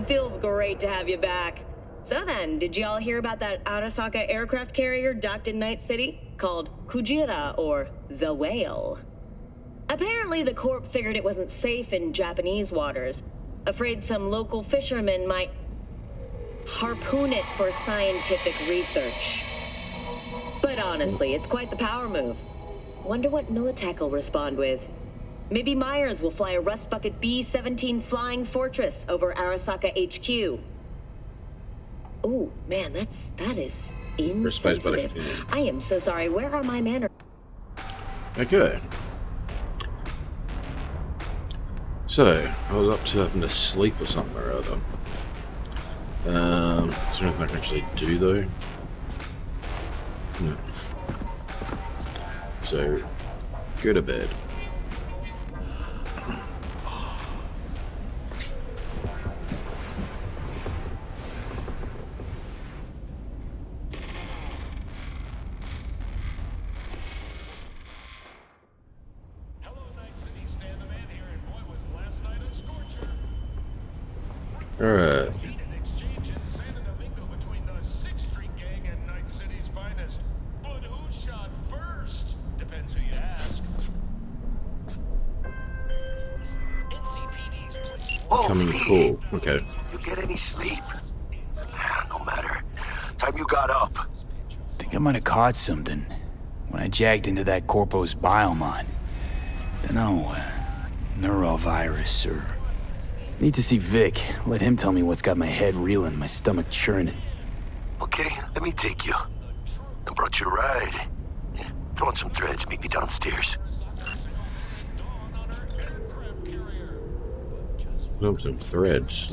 Feels great to have you back. So then, did you all hear about that Arasaka aircraft carrier docked in Night City? Called Kujira, or the Whale. Apparently the Corp figured it wasn't safe in Japanese waters. Afraid some local fishermen might harpoon it for scientific research. But honestly, it's quite the power move. Wonder what Militech will respond with. Maybe Myers will fly a Rust Bucket B-17 Flying Fortress over Arasaka HQ. Oh, man, that is insensitive. I am so sorry. Where are my manners? Okay. So, I was up to having to sleep or something or other. Is there anything I can actually do though? No. So, go to bed. Alright. Coming cool. Okay. You get any sleep? No matter. Time you got up. Think I might have caught something when I jagged into that Corpo's biomon. Dunno, neurovirus or... Need to see Vic. Let him tell me what's got my head reeling, my stomach churning. Okay, let me take you. I brought you a ride. Yeah, throw on some threads, meet me downstairs. Some threads.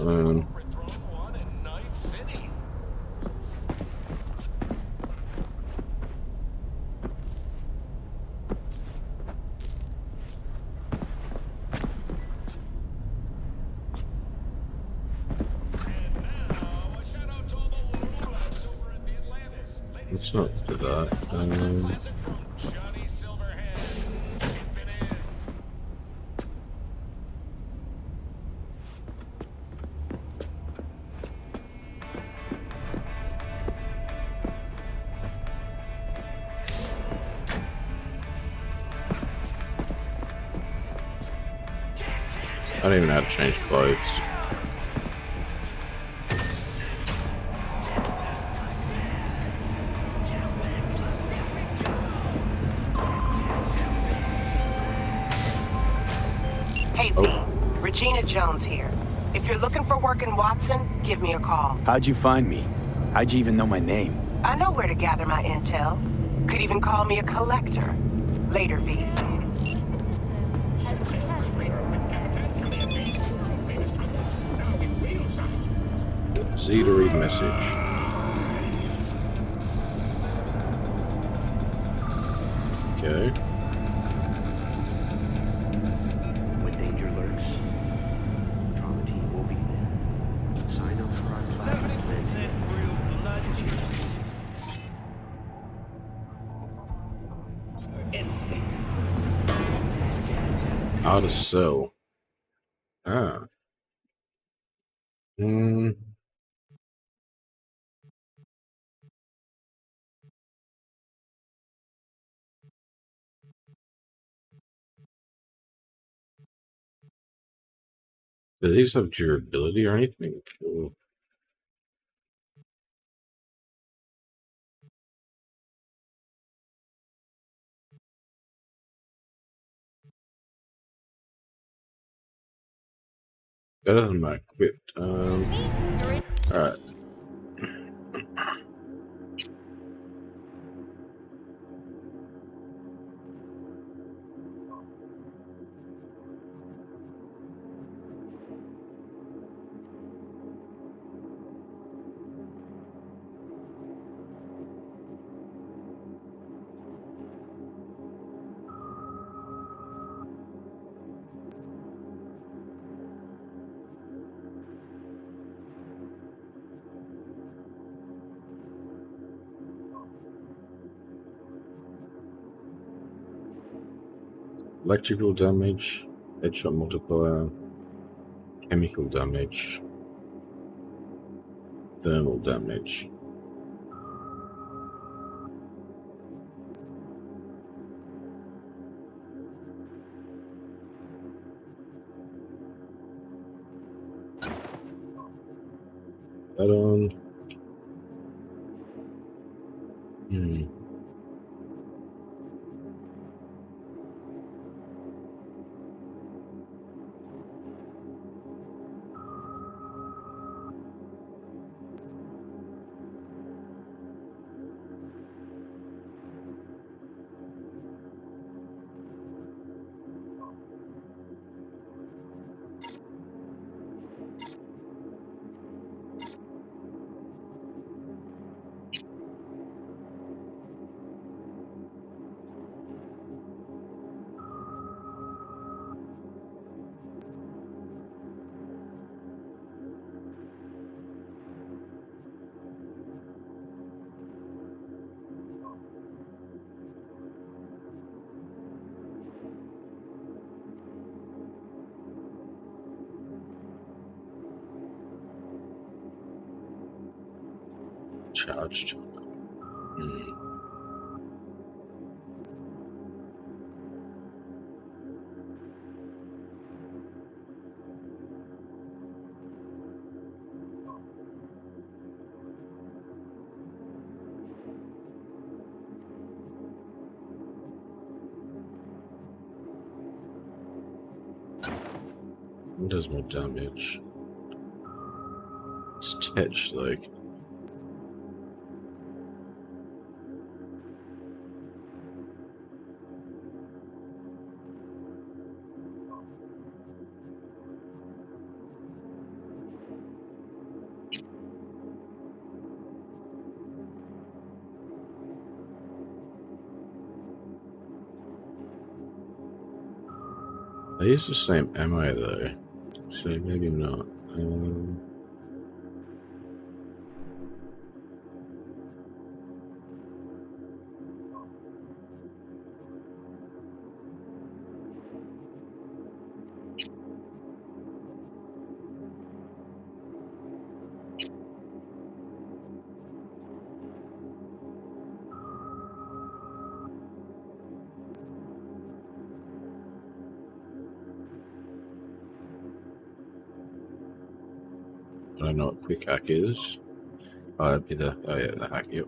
It's not for that. I don't even know how to change clothes. Hey V, Regina Jones here. If you're looking for work in Watson, give me a call. How'd you find me? How'd you even know my name? I know where to gather my intel. Could even call me a collector. Later, V. Z to read message. Okay. When danger lurks, trauma team will be there. Sign up for our class. 70% real blood. Instincts. How to sell. Ah. Do these have durability or anything? Cool. Better than my equipped. Alright. Electrical damage, headshot multiplier, chemical damage. thermal damage. That on. Charged. It does more damage. It's touch like. They use the same ammo though, so maybe not. I don't know what quick hack is. Oh, that'd be the the hack. Yep.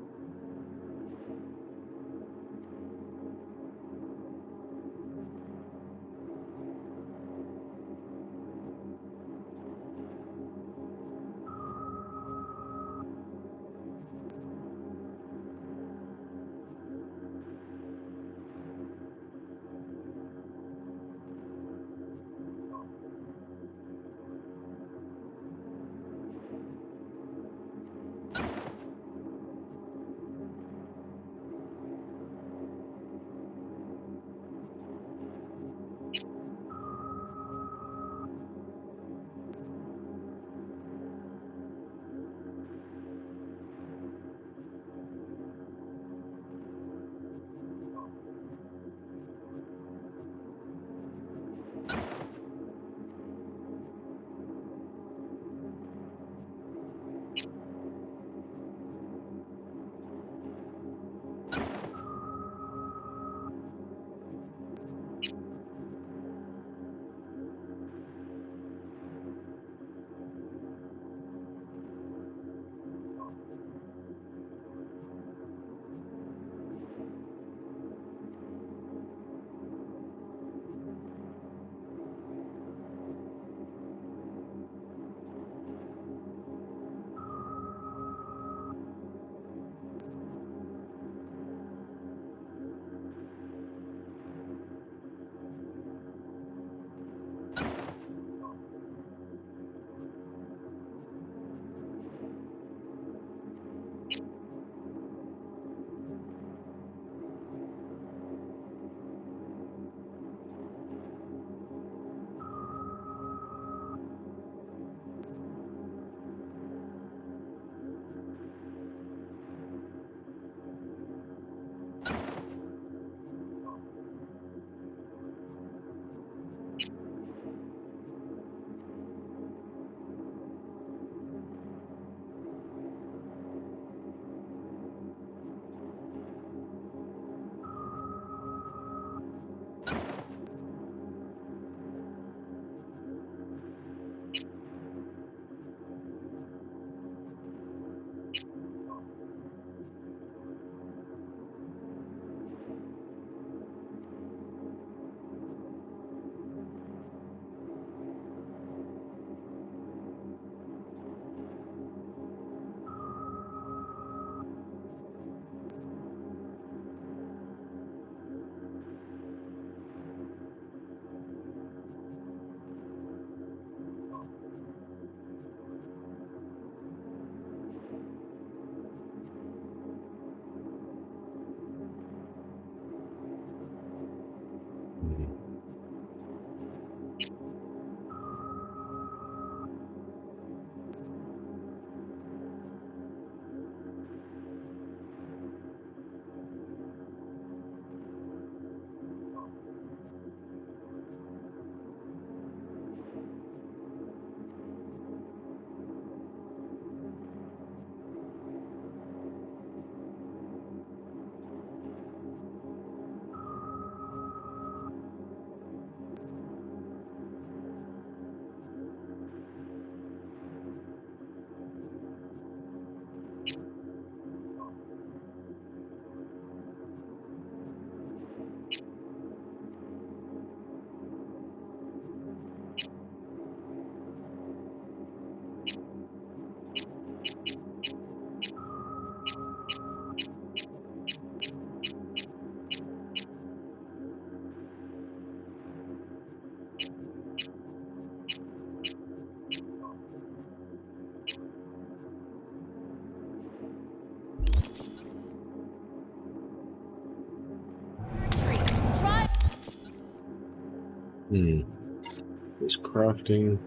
It's crafting.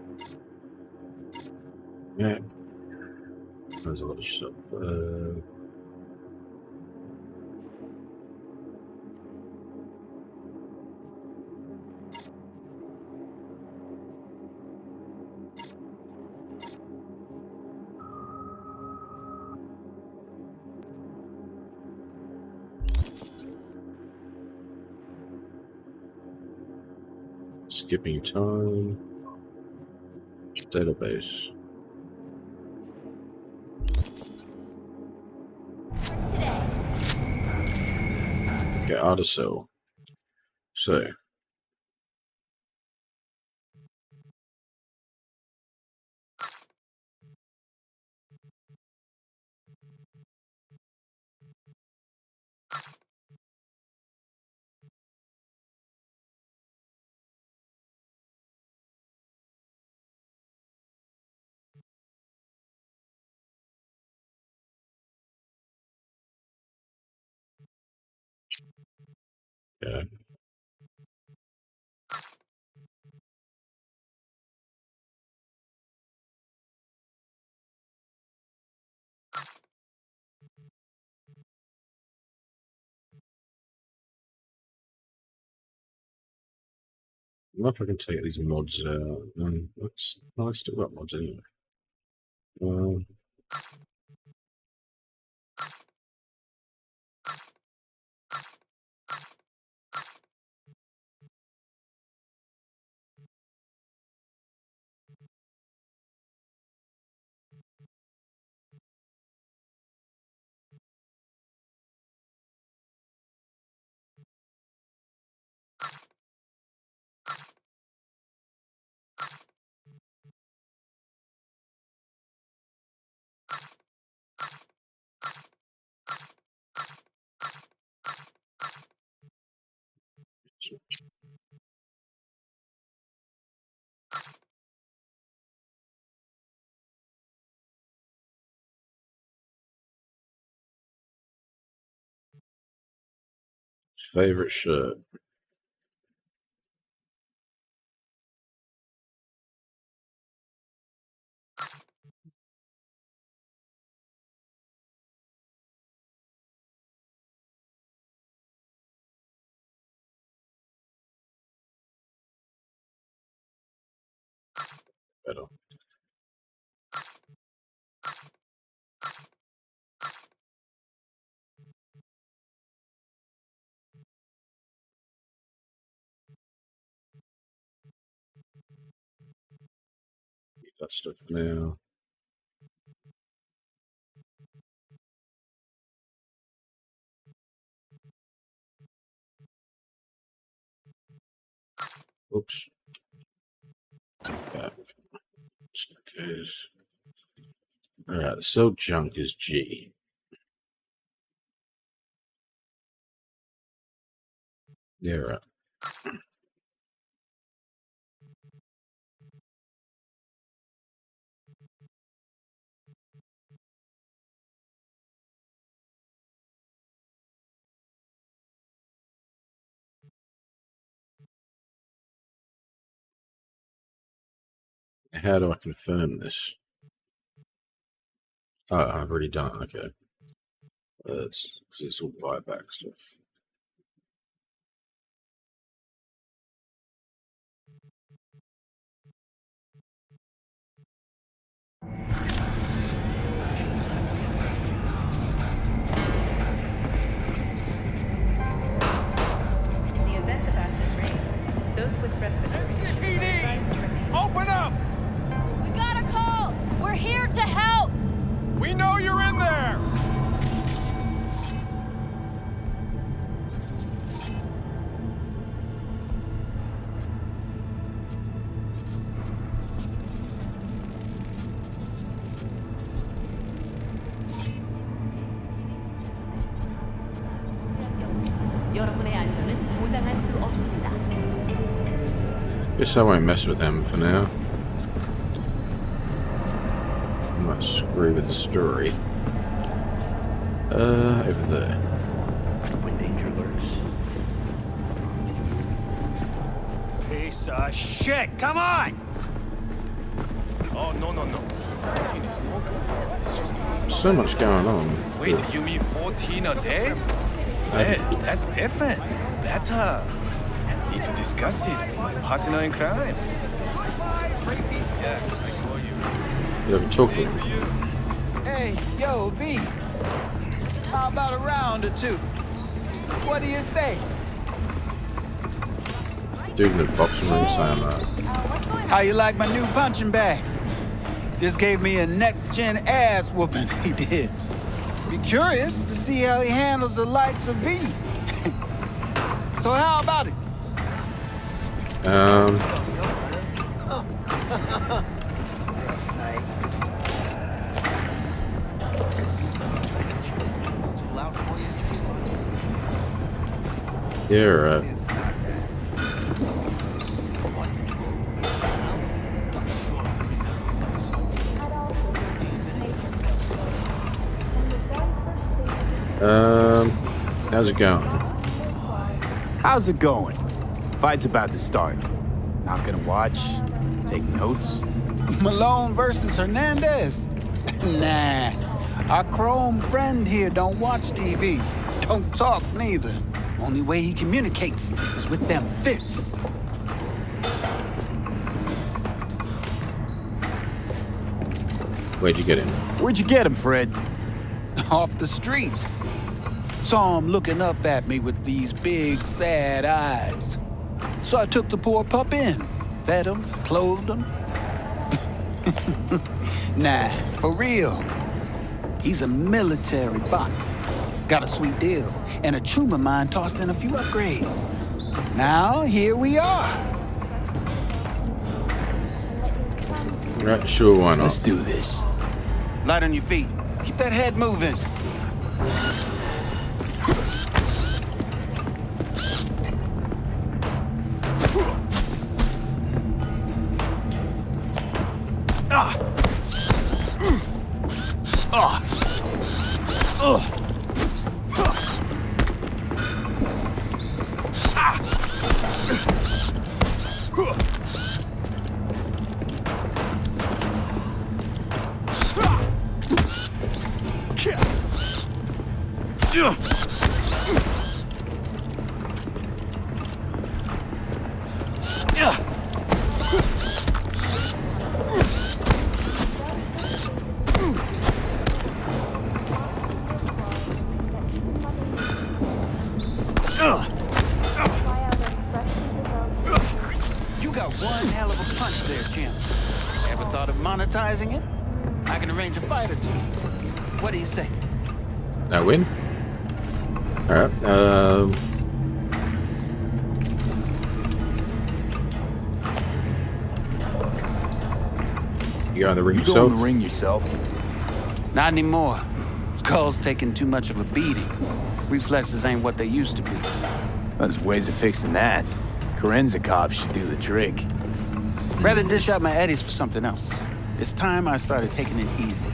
Yeah. There's a lot of stuff. Skipping time. Database. Okay, Artisel. So. Yeah. I don't know if I can take these mods out. I still got mods anyway. Um, favorite shirt. Better. Keep that stuff now. Oops. Back. Just in case. Alright, the cell junk is G. Yeah, right. How do I confirm this? Oh, I've already done it. Okay. It's all buyback stuff. In the event of acid rain, those with respiratory NCPD! Open up! We got a call! We're here to help! We know you're in there! 여러분의 안전은 보장할 수 없습니다. Guess I won't mess with them for now. I might screw with the story. Over there. When danger lurks, Hey, race. Shit, come on! Oh, no. 14 is no good. It's just... So much going on. Wait, you mean 14 a day? Well, that's different. Better. Need to discuss it with my partner in crime. Yes, I call you. You haven't talked to him. Hey, yo, V. How about a round or two? What do you say? Dude in the boxing ring saying that. How you like my new punching bag? Just gave me a next-gen ass whooping, he did. Be curious to see how he handles the likes of V. So how about it? Yeah, right. How's it going? How's it going? Fight's about to start. Not gonna watch? Take notes? Malone versus Hernandez? Nah. Our chrome friend here don't watch TV. Don't talk neither. Only way he communicates is with them fists. Where'd you get him? Where'd you get him, Fred? Off the street. Saw him looking up at me with these big, sad eyes. So I took the poor pup in. Fed him, clothed him. Nah, for real. He's a military bot. Got a sweet deal, and a tumor mine tossed in a few upgrades. Now, here we are. Right, sure, why not? Let's do this. Light on your feet. Keep that head moving. You got one hell of a punch there, champ. Ever thought of monetizing it? I can arrange a fight or two. What do you say? I win? Alright, you got in the ring You go in yourself? the ring yourself? Not anymore. Skull's taking too much of a beating. Reflexes ain't what they used to be. There's ways of fixing that. Korenzikov should do the trick. Rather dish out my eddies for something else. It's time I started taking it easy.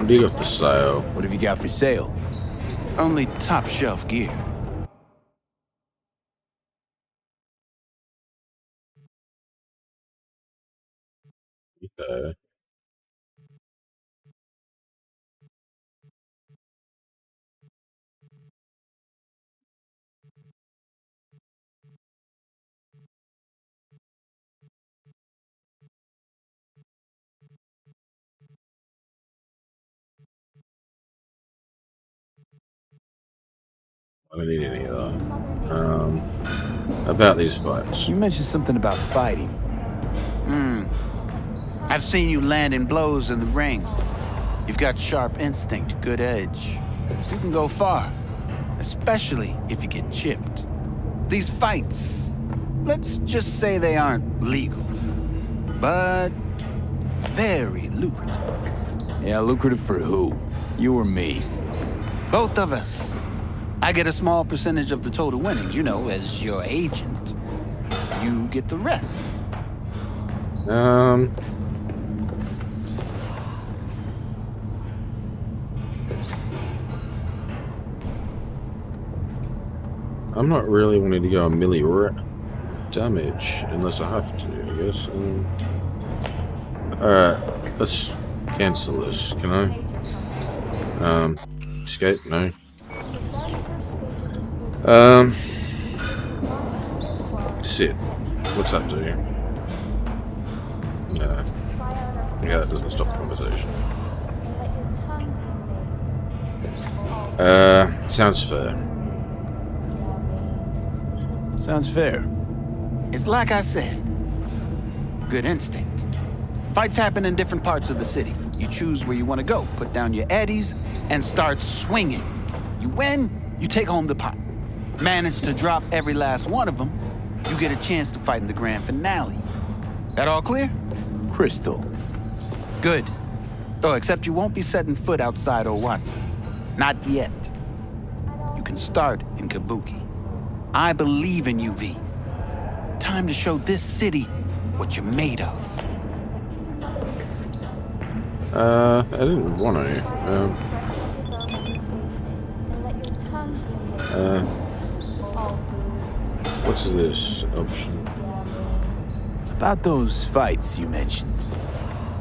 Dig off the sale. What have you got for sale? Only top shelf gear. I don't need any of that. About these fights. You mentioned something about fighting. I've seen you landing blows in the ring. You've got sharp instinct, good edge. You can go far, especially if you get chipped. These fights, let's just say they aren't legal, but very lucrative. Yeah, lucrative for who? You or me? Both of us. I get a small percentage of the total winnings, you know, as your agent. You get the I'm not really wanting to go a melee damage unless I have to, I guess. Alright, let's cancel this. Can I? Escape? No. Sit. What's that do? No. Yeah, that doesn't stop the conversation. Sounds fair. Sounds fair. It's like I said. Good instinct. Fights happen in different parts of the city. You choose where you want to go, put down your eddies, and start swinging. You win, you take home the pot. Manage to drop every last one of them, you get a chance to fight in the grand finale. That all clear? Crystal. Good. Oh, except you won't be setting foot outside old Watson. Not yet. You can start in Kabuki. I believe in you, V. Time to show this city what you're made of. I didn't want to. What's this option? About those fights you mentioned.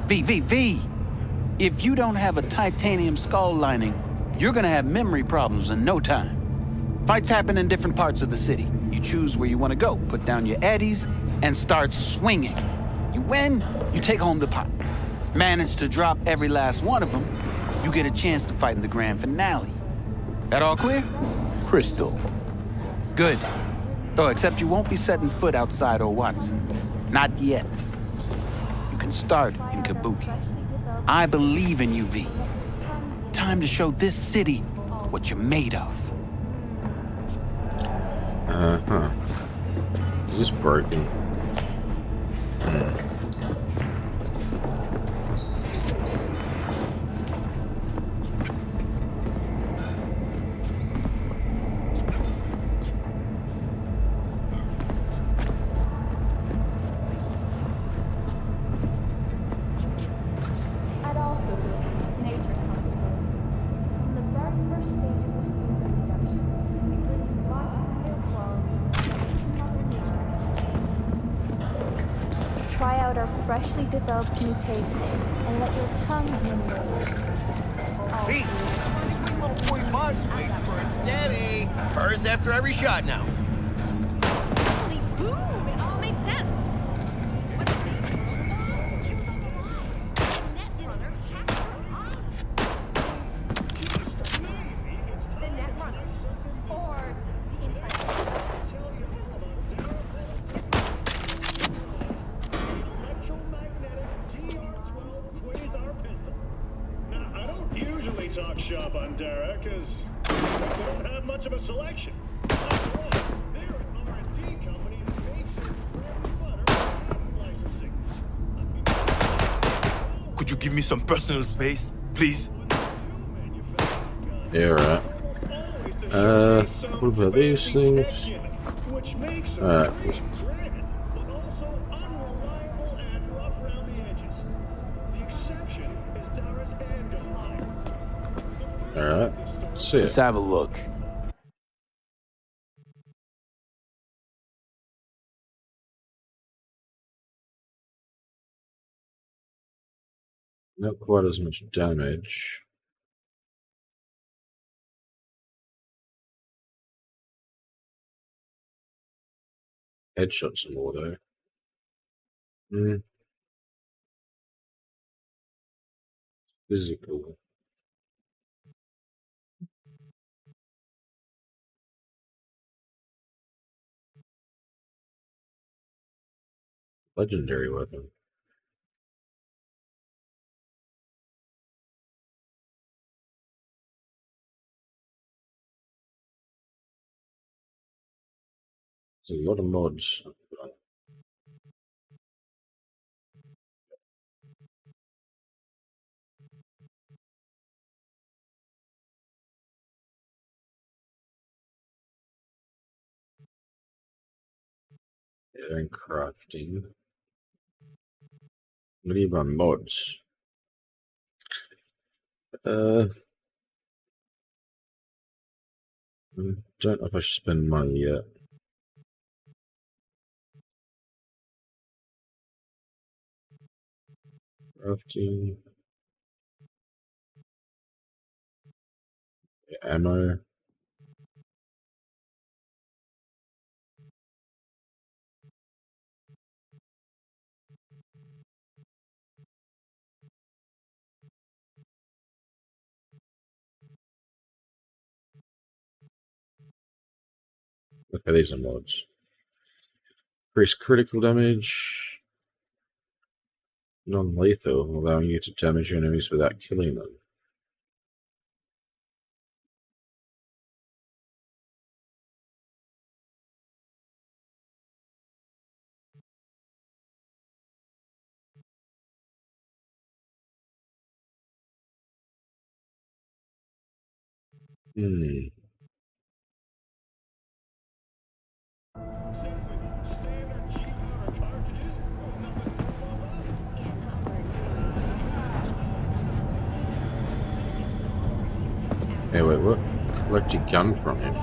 V. If you don't have a titanium skull lining, you're gonna have memory problems in no time. Fights happen in different parts of the city. You choose where you want to go, put down your eddies, and start swinging. You win, you take home the pot. Manage to drop every last one of them, you get a chance to fight in the grand finale. That all clear? Crystal. Good. Oh, except you won't be setting foot outside old Watson. Not yet. You can start in Kabuki. I believe in you, V. Time to show this city what you're made of. Is this broken? At all foods, nature comes first. From the very first stages of food production, we bring life, their quality, to Mother Nature. Try out our freshly developed new tastes and let your tongue be amazed. Pete, sweet little boy Buzz waiting for its daddy. Purrs after every shot now. Holy boom! It all made sense. What's the Netrunner hacked her off. The Netrunner. Or the Infected. Now, I don't usually talk shop on Dara, because we don't have much of a selection. After all, they're an R&D company that makes it bread and butter and licensing. Could you give me some personal space, please? Yeah, right. What about these things? Alright. But also unreliable and rough around the edges. The exception is Dara's handgun line. Alright. See Let's it. have a look. Not quite as much damage. Headshots some more though. Physical. Legendary weapon. There's a lot of mods. Yeah, and crafting. What do you buy mods? don't know if I should spend money yet. Crafting. Ammo. Okay, these are mods. Increase critical damage. Non-lethal, allowing you to damage enemies without killing them. Hmm. Hey, wait, what? Collect your gun from him.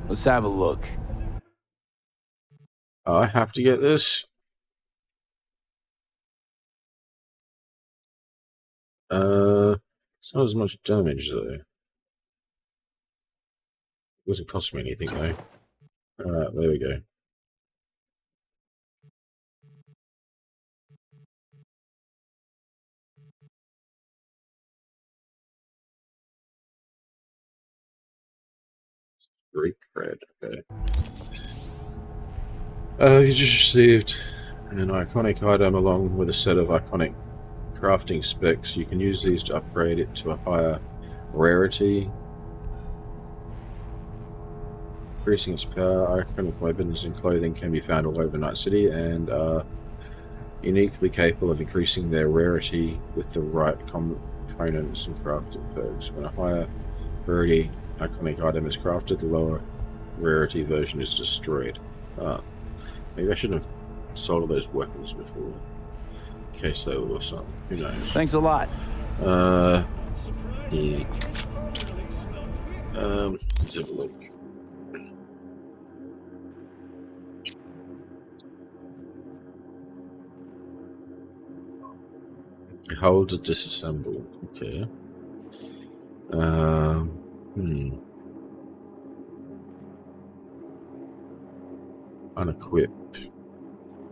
Let's have a look. Oh, I have to get this? It's not as much damage, though. Doesn't cost me anything, though. Alright, there we go. Great cred, okay. You just received an iconic item along with a set of iconic crafting specs. You can use these to upgrade it to a higher rarity. Increasing its power, iconic weapons and clothing can be found all over Night City and are uniquely capable of increasing their rarity with the right components and crafting perks. When a higher rarity iconic item is crafted, the lower rarity version is destroyed. Maybe I shouldn't have sold all those weapons before. In case they were some. Who knows? Thanks a lot. Yeah. Let's have a look. Hold to disassemble. Okay. Unequip.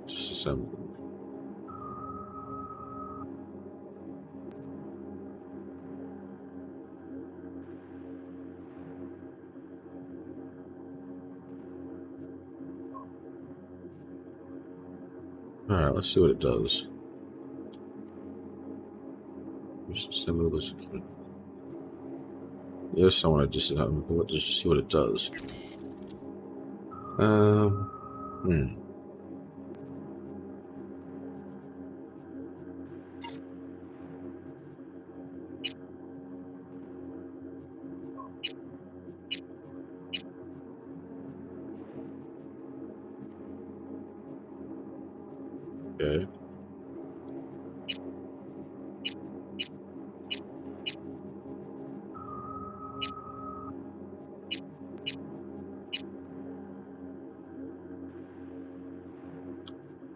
Disassemble. Alright, let's see what it does. Just assemble this again. Yes, I want to disassemble it just to see what it does. Okay.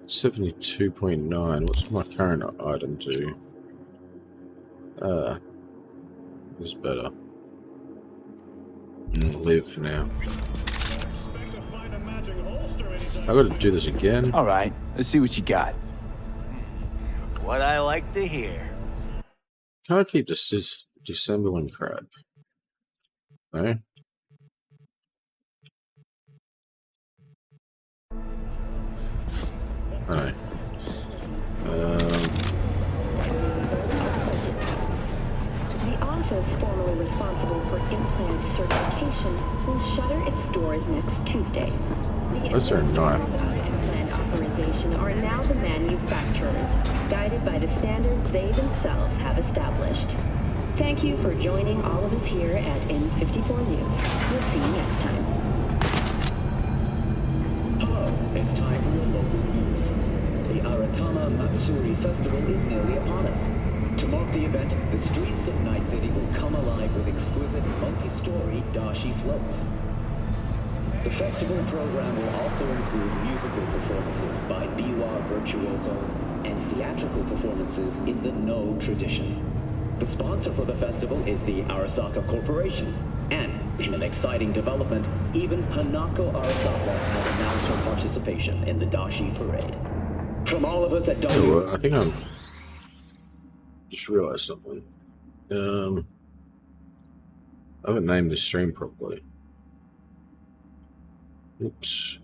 $72.9. What's my current item do? This is better. Leave it for now. I gotta do this again. All right, let's see what you got. What I like to hear. Can I keep disassembling crap? No? Alright. The office formerly responsible for implant certification will shutter its doors next Tuesday. What's our knife? Implant authorization are now the manufacturers, guided by the standards they themselves have established. Thank you for joining all of us here at N54 News. We'll see you next time. Hello, it's time for your local news. The Aratama Matsuri Festival is nearly upon us. To mark the event, the streets of Night City will come alive with exquisite multi-story dashi floats. The festival program will also include musical performances by biwa virtuosos and theatrical performances in the No tradition. The sponsor for the festival is the Arasaka Corporation, and in an exciting development, even Hanako Arasaka has announced her participation in the Dashi Parade. From all of us at W... I think I'm... just realized something. I haven't named this stream properly. Oops.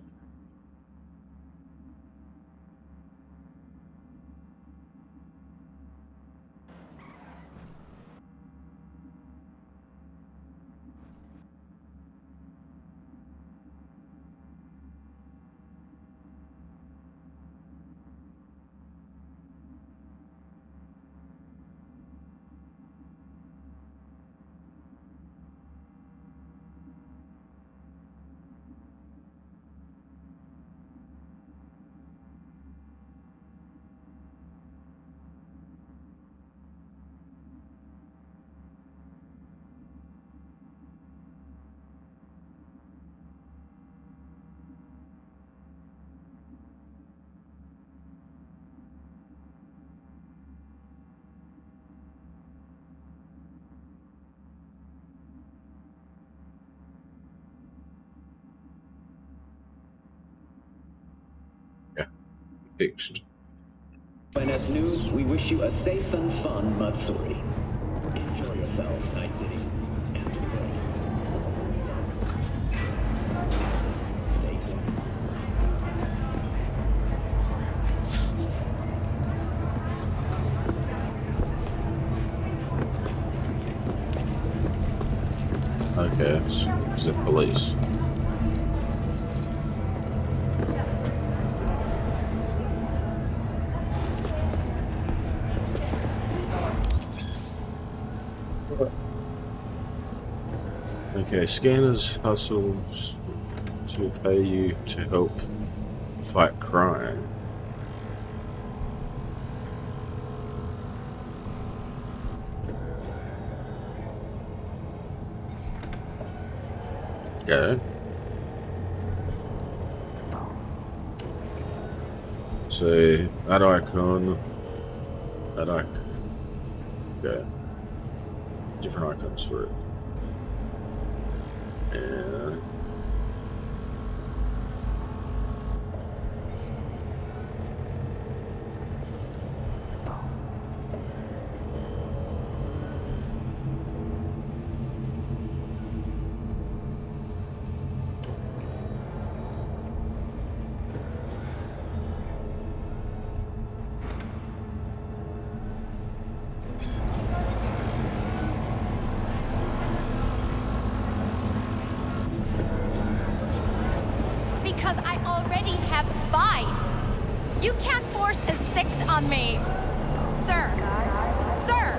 Fixed. NS News, we wish you a safe and fun Matsuri. Enjoy yourselves, Night City. And to the parade. Stay tuned. Okay, it's the police. Okay, scanners hustles to pay you to help fight crime. Okay. So that icon, that icon. Okay. Different icons for it. Yeah. Because I already have 5. You can't force a 6th on me. Sir. Sir!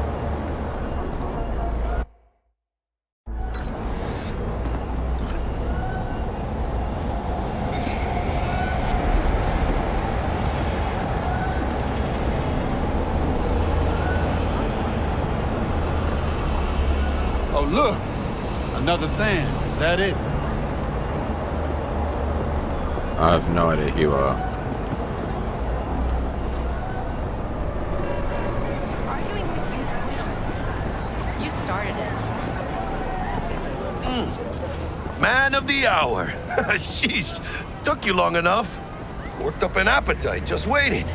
Oh, look! Another fan. Is that it? I have no idea who you are. Arguing with you's pointless. You started it. Man of the hour. Sheesh, took you long enough. Worked up an appetite, just waiting.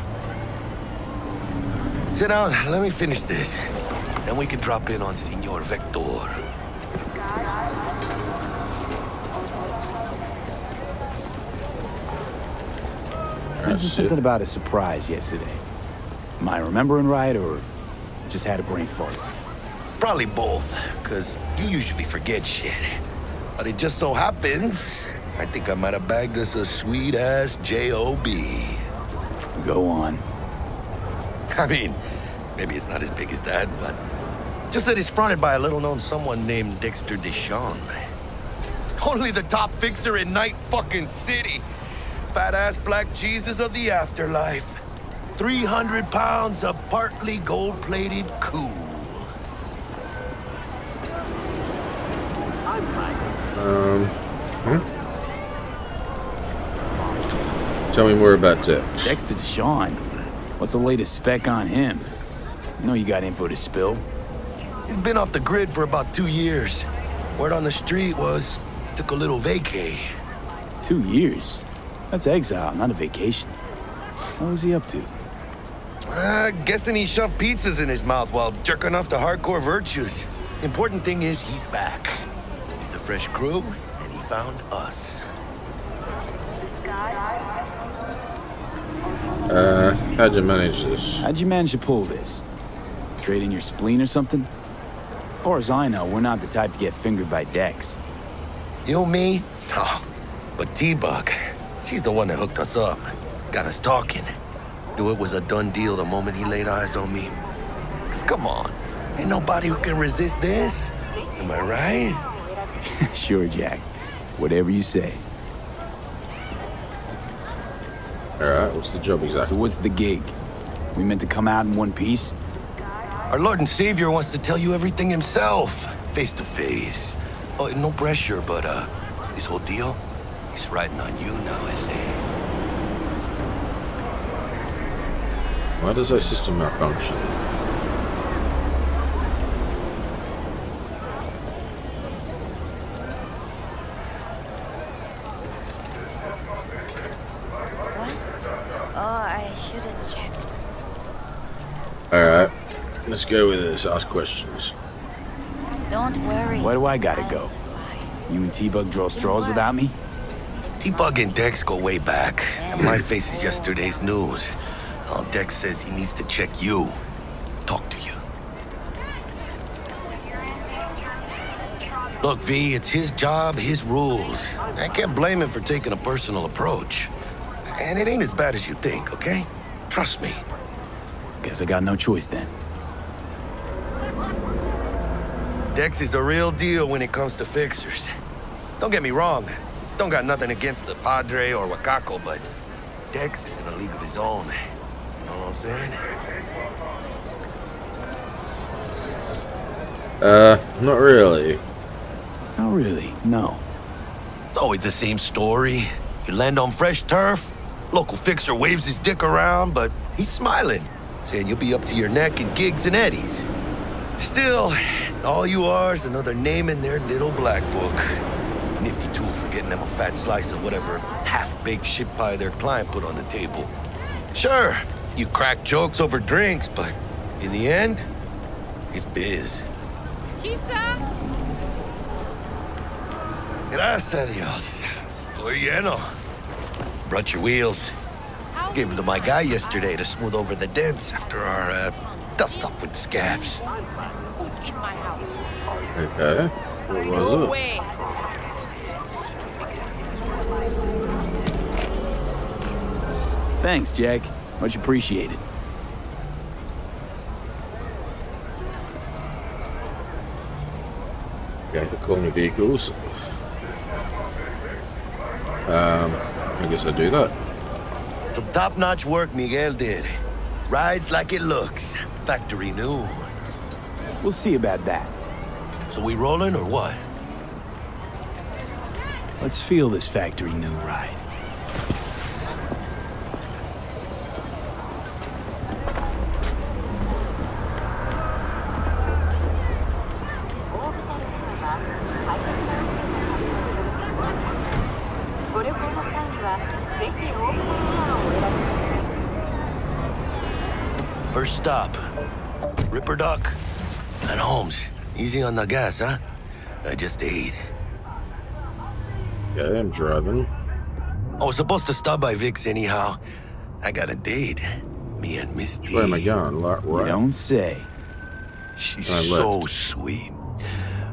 Sit down, let me finish this. Then we can drop in on Senor Vector. Mentioned something about a surprise yesterday. Am I remembering right, or just had a brain fart? Probably both, because you usually forget shit. But it just so happens, I think I might have bagged us a sweet-ass J.O.B. Go on. I mean, maybe it's not as big as that, but just that it's fronted by a little-known someone named Dexter Deshawn. Only the top fixer in Night fucking City. Fat-ass black Jesus of the afterlife. 300 pounds of partly gold-plated cool. Tell me more about Dex. Dexter Deshawn. What's the latest spec on him? I know you got info to spill. He's been off the grid for about 2 years. Word on the street was he took a little vacay. 2 years? That's exile, not a vacation. What was he up to? Guessing he shoved pizzas in his mouth while jerking off to hardcore virtues. Important thing is he's back. It's a fresh crew, and he found us. How'd you manage this? How'd you manage to pull this? Trade in your spleen or something? As far as I know, we're not the type to get fingered by Dex. You, me? Oh, but T-Bug, she's the one that hooked us up. Got us talking. Knew it was a done deal the moment he laid eyes on me. 'Cause come on, ain't nobody who can resist this. Am I right? Sure, Jack. Whatever you say. Alright, what's the job exactly? So what's the gig? We meant to come out in one piece? Our Lord and Savior wants to tell you everything himself, face to face. Oh, no pressure, but this whole deal, he's riding on you now, I say. Why does our system malfunction? Alright, let's go with this. Ask questions. Don't worry. Where do I gotta go? You and T-Bug draw straws without me? T-Bug and Dex go way back, and my face is yesterday's news. Dex says he needs to check you, talk to you. Look, V, it's his job, his rules. I can't blame him for taking a personal approach. And it ain't as bad as you think, okay? Trust me. Guess I got no choice then. Dex is a real deal when it comes to fixers. Don't get me wrong. Don't got nothing against the Padre or Wakako, but Dex is in a league of his own. You know what I'm saying? Not really. Not really, no. It's always the same story. You land on fresh turf, local fixer waves his dick around, but he's smiling, saying you'll be up to your neck in gigs and eddies. Still, all you are is another name in their little black book. Nifty tool for getting them a fat slice of whatever half-baked shit pie their client put on the table. Sure, you crack jokes over drinks, but in the end, it's biz. Kisa? Gracias a Dios. Estoy lleno. Brought your wheels. Gave them to my guy yesterday to smooth over the dents after our dust-up with the scabs. Food in my house. Okay. What was it? Way. Thanks, Jack. Much appreciated. Okay, they're calling me vehicles. I guess I do that. Some top-notch work Miguel did. Rides like it looks. Factory new. We'll see about that. So we rolling or what? Let's feel this factory new ride. First stop, Ripper Duck and Holmes. Easy on the gas, huh? I just ate. Yeah, I'm driving. I was supposed to stop by Vic's anyhow. I got a date. Me and Miss D. Where am I going? Right. You don't say. She's so sweet.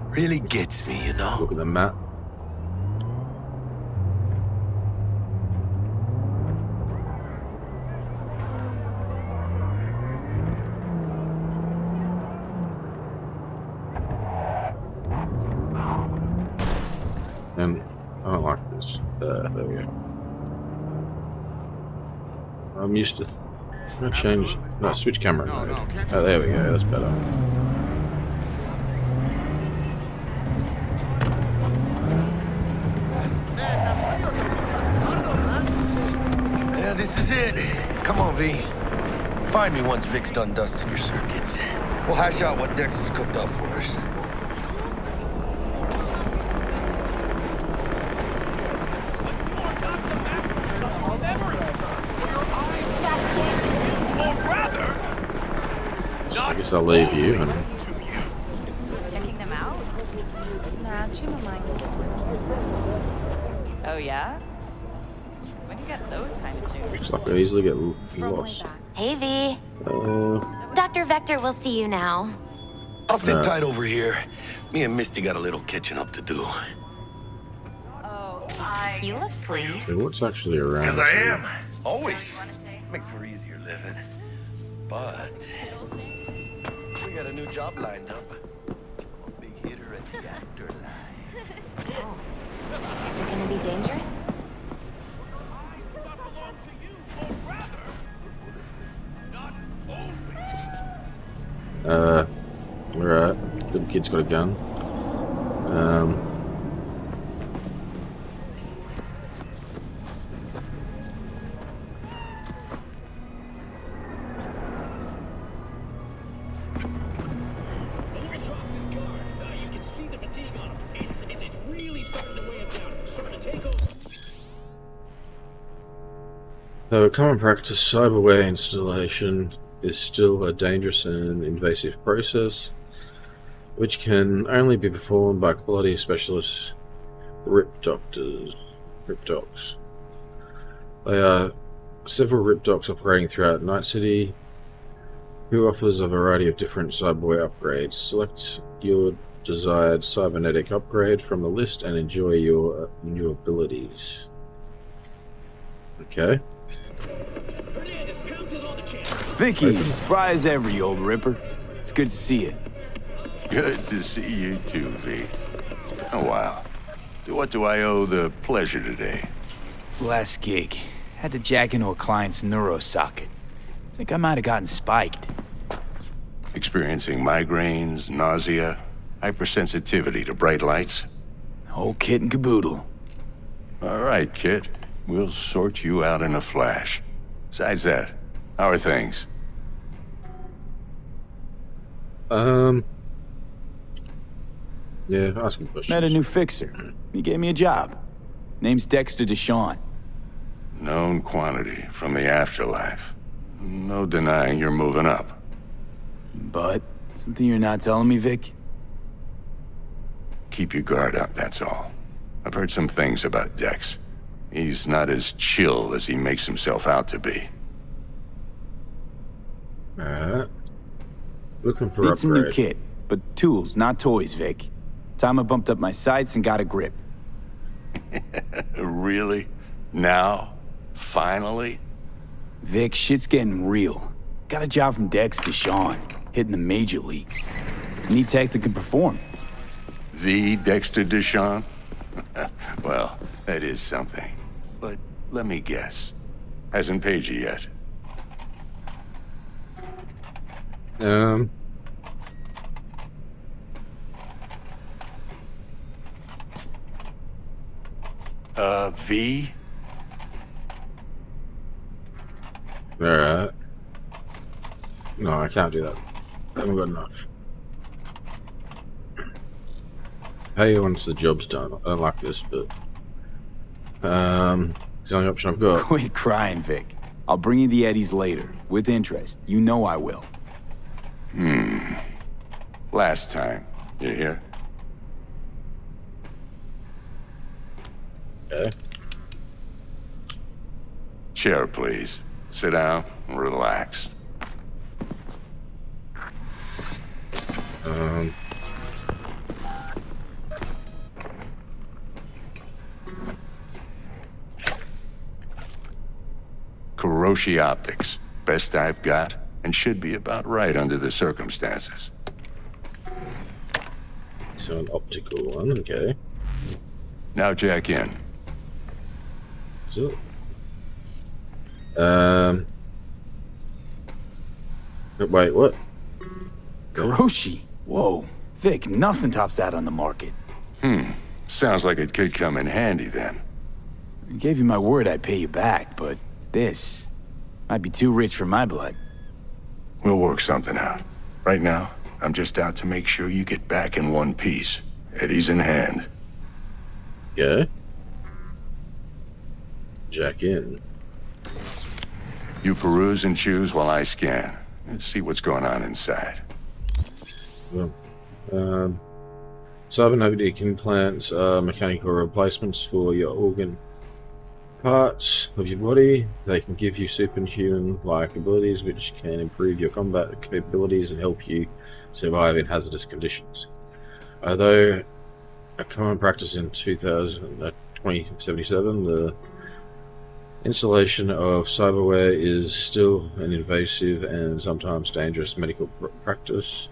Really gets me, you know? Look at the map. And I don't like this. There we go. I'm used to. I'm gonna change. No, switch camera mode. Oh, there we go. That's better. Come on, V. Find me once Vic's done dusting your circuits. We'll hash out what Dex has cooked up for us. I guess I'll leave you and Checking them out? Nah, oh yeah? When you get those kind of juice? looks like I easily get lost. Hey, V. Dr. Vector will see you now. I'll sit tight over here. Me and Misty got a little catching up to do. You look pleased. So what's actually around? Because I here? am. Always. Make for easier living. But we got a new job lined up. Big hitter at the afterlife. Oh. Is it gonna be dangerous? Alright. The kid's got a gun. Though a common practice, cyberware installation is still a dangerous and invasive process, which can only be performed by quality specialist RIP doctors. RIP docs. There are several RIP docs operating throughout Night City, who offers a variety of different cyberware upgrades. Select your desired cybernetic upgrade from the list and enjoy your new abilities. Okay. Vicky, surprise every old ripper. It's good to see you. Good to see you too, V. It's been a while. To what do I owe the pleasure today? Last gig. Had to jack into a client's neuro socket. Think I might have gotten spiked. Experiencing migraines, nausea, hypersensitivity to bright lights? Whole kit and caboodle. All right, kid. We'll sort you out in a flash. Besides that, how are things? Yeah, asking questions. Met a new fixer. He gave me a job. Name's Dexter Deshawn. Known quantity from the afterlife. No denying you're moving up. But something you're not telling me, Vic? Keep your guard up, that's all. I've heard some things about Dex. He's not as chill as he makes himself out to be. Alright. Looking for Need some new upgrade. kit, but tools, not toys, Vic. Time I bumped up my sights and got a grip. Really? Now? Finally? Vic, shit's getting real. Got a job from Dex Deshawn, hitting the major leagues. Need tech that can perform. The Dexter Deshawn? Well, that is something. But let me guess. Hasn't paid you yet. V? Alright. No, I can't do that. I haven't got enough. Hey, once the job's done. I don't like this, but it's the only option I've got. Quit crying, Vic. I'll bring you the eddies later, with interest. You know I will. Last time. You hear? Okay. Chair, please. Sit down and relax. Kuroshi Optics. Best I've got, and should be about right under the circumstances. So an optical one, okay. Now jack in. So, wait, what? Kuroshi? Whoa. Vic, nothing tops that on the market. Sounds like it could come in handy then. I gave you my word I'd pay you back, but this... Might be too rich for my blood. We'll work something out. Right now, I'm just out to make sure you get back in one piece. Eddie's in hand. Yeah. Jack in. You peruse and choose while I scan. See what's going on inside. Well, cybernetic implants are mechanical replacements for your organ parts of your body. They can give you superhuman-like abilities which can improve your combat capabilities and help you survive in hazardous conditions. Although a common practice in 2077, the installation of cyberware is still an invasive and sometimes dangerous medical practice.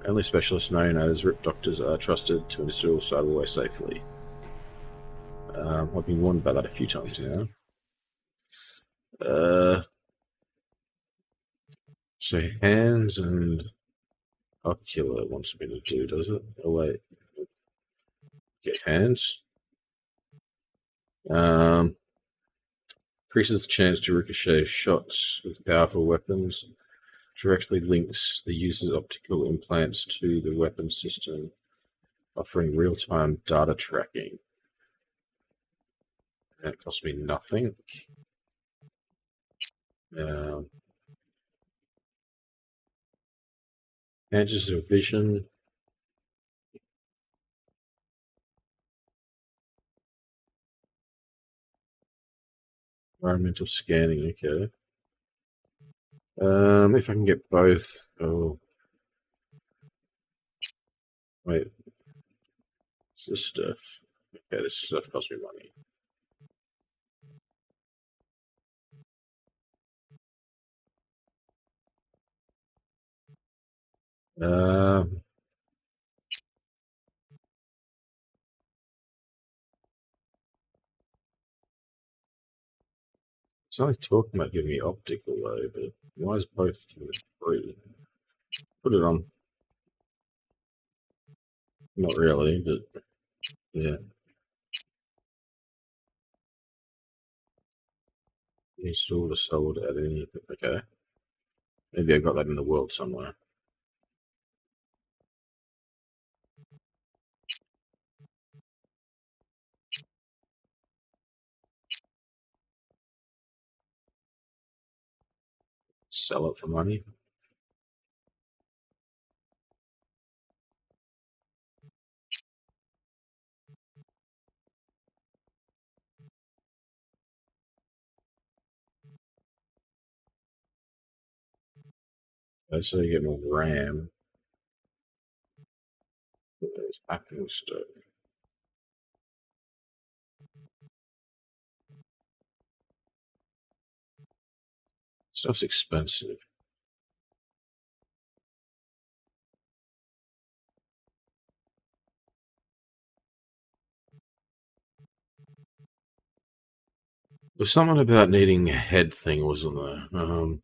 Only specialists known as RIP doctors are trusted to install cyberware safely. I've been warned about that a few times now. So hands and ocular wants me to do, does it? Oh wait. Get hands. Increases the chance to ricochet shots with powerful weapons. Directly links the user's optical implants to the weapon system, offering real-time data tracking. That cost me nothing. Enhances of vision. Environmental scanning, okay. If I can get both. Oh. Wait. What's this stuff? Okay, this stuff costs me money. It's only talking about giving me optical though, but why is both free? Put it on. Not really, but yeah. Installed or sold at any. Okay. Maybe I got that in the world somewhere. Sell it for money. So you get more RAM. There's hacking stuff. Stuff's expensive. There's something about needing a head thing, wasn't there?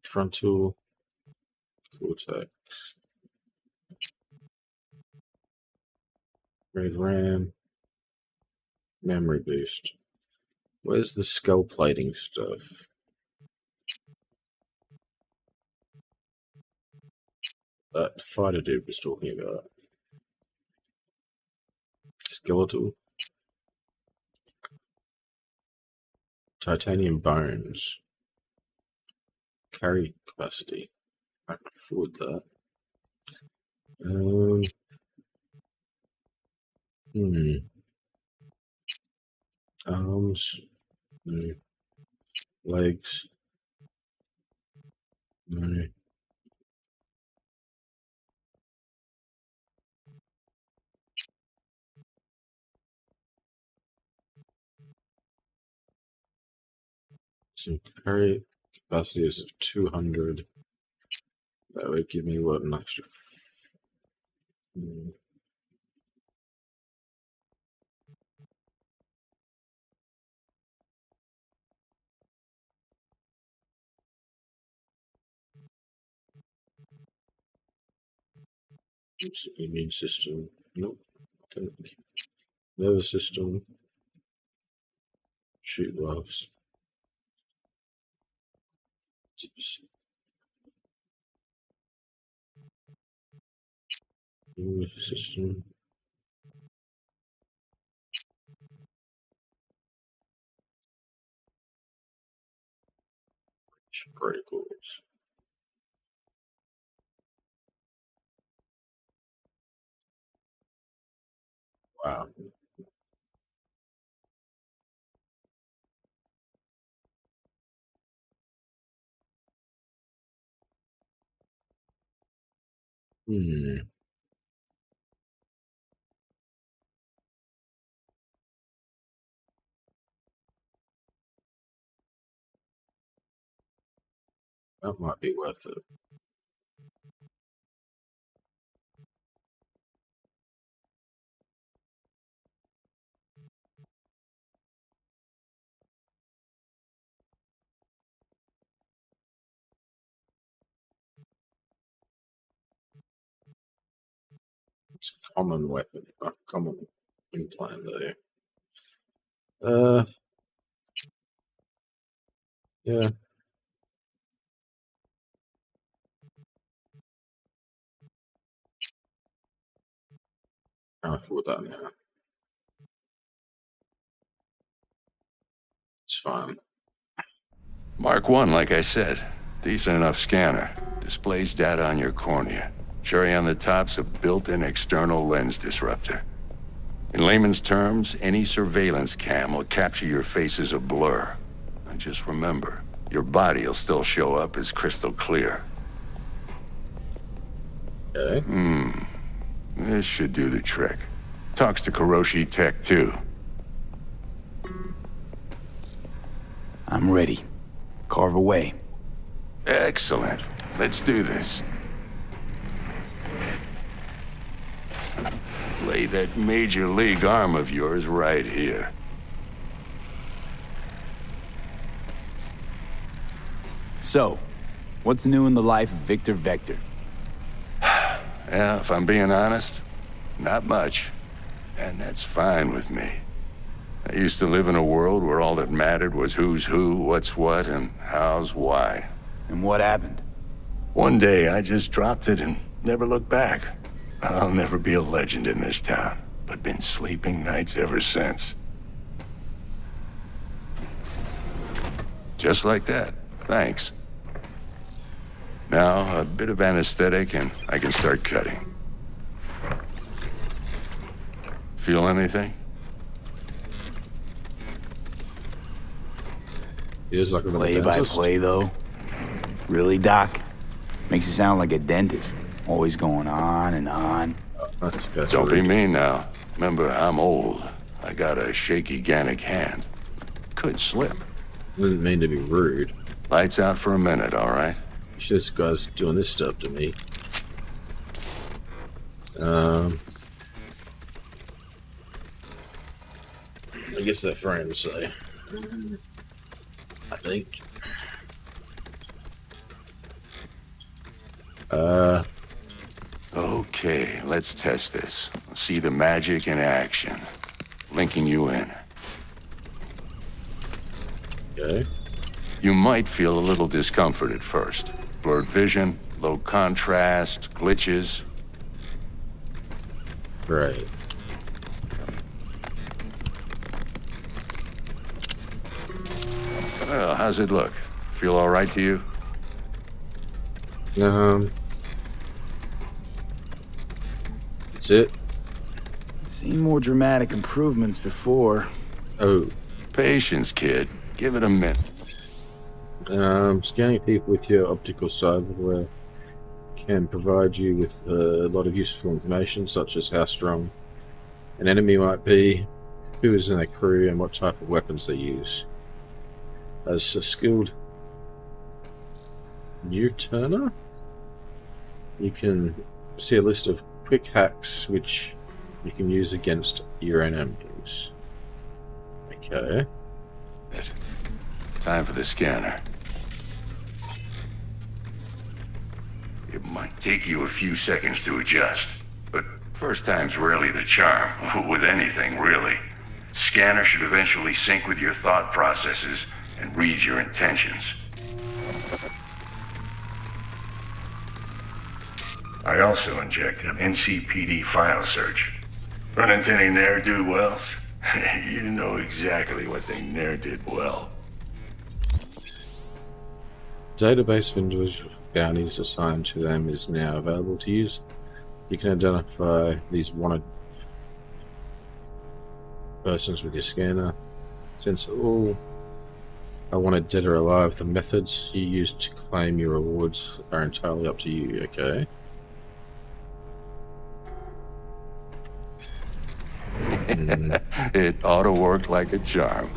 Frontal cortex. Red RAM. Memory boost. Where's the skull plating stuff? That fighter dude was talking about. Skeletal. Titanium bones. Carry capacity. I can afford that. Arms. No. Legs. No. So carry capacity is 200. That would give me what, an extra. Immune system. Nope. I think. Nervous system. Shoot gloves. 60%. System. Protocols. Wow. Hmm. That might be worth it. It's a common weapon, a common implant there. Yeah. Can't afford that now. It's fine. Mark 1, like I said. Decent enough scanner. Displays data on your cornea. Cherry on the top's a built-in external lens disruptor. In layman's terms, any surveillance cam will capture your face as a blur. And just remember, your body will still show up as crystal clear. Okay. This should do the trick. Talks to Kuroshi Tech, too. I'm ready. Carve away. Excellent. Let's do this. Lay that major league arm of yours right here. So, what's new in the life of Victor Vector? Yeah, if I'm being honest, not much. And that's fine with me. I used to live in a world where all that mattered was who's who, what's what, and how's why. And what happened? One day, I just dropped it and never looked back. I'll never be a legend in this town, but been sleeping nights ever since. Just like that. Thanks. Now, a bit of anesthetic and I can start cutting. Feel anything? Feels like another Play by dentist. play, though? Really, Doc? Makes you sound like a dentist. Always going on and on. That's Don't be mean now. Remember, I'm old. I got a shaky Gannic hand. Could slip. Didn't mean to be rude. Lights out for a minute, all right? This guy's doing this stuff to me. I guess they're friends, so I think. Okay, let's test this. See the magic in action. Linking you in. Okay. You might feel a little discomfort at first. Blurred vision, low contrast, glitches. Right. Well, how's it look? Feel all right to you? That's it. Seen more dramatic improvements before. Oh. Patience, kid. Give it a minute. Scanning people with your optical cyberware can provide you with a lot of useful information, such as how strong an enemy might be, who is in their crew, and what type of weapons they use. As a skilled new turner, you can see a list of quick hacks which you can use against your enemies. Okay. Time for the scanner. It might take you a few seconds to adjust, but first time's rarely the charm, with anything, really. Scanner should eventually sync with your thought processes and read your intentions. I also injected an NCPD file search. Run into any ne'er-do-wells? You know exactly what they ne'er did well. Database of individual bounties assigned to them is now available to use. You can identify these wanted persons with your scanner. Since all are wanted dead or alive, the methods you use to claim your rewards are entirely up to you, okay? It ought to work like a charm.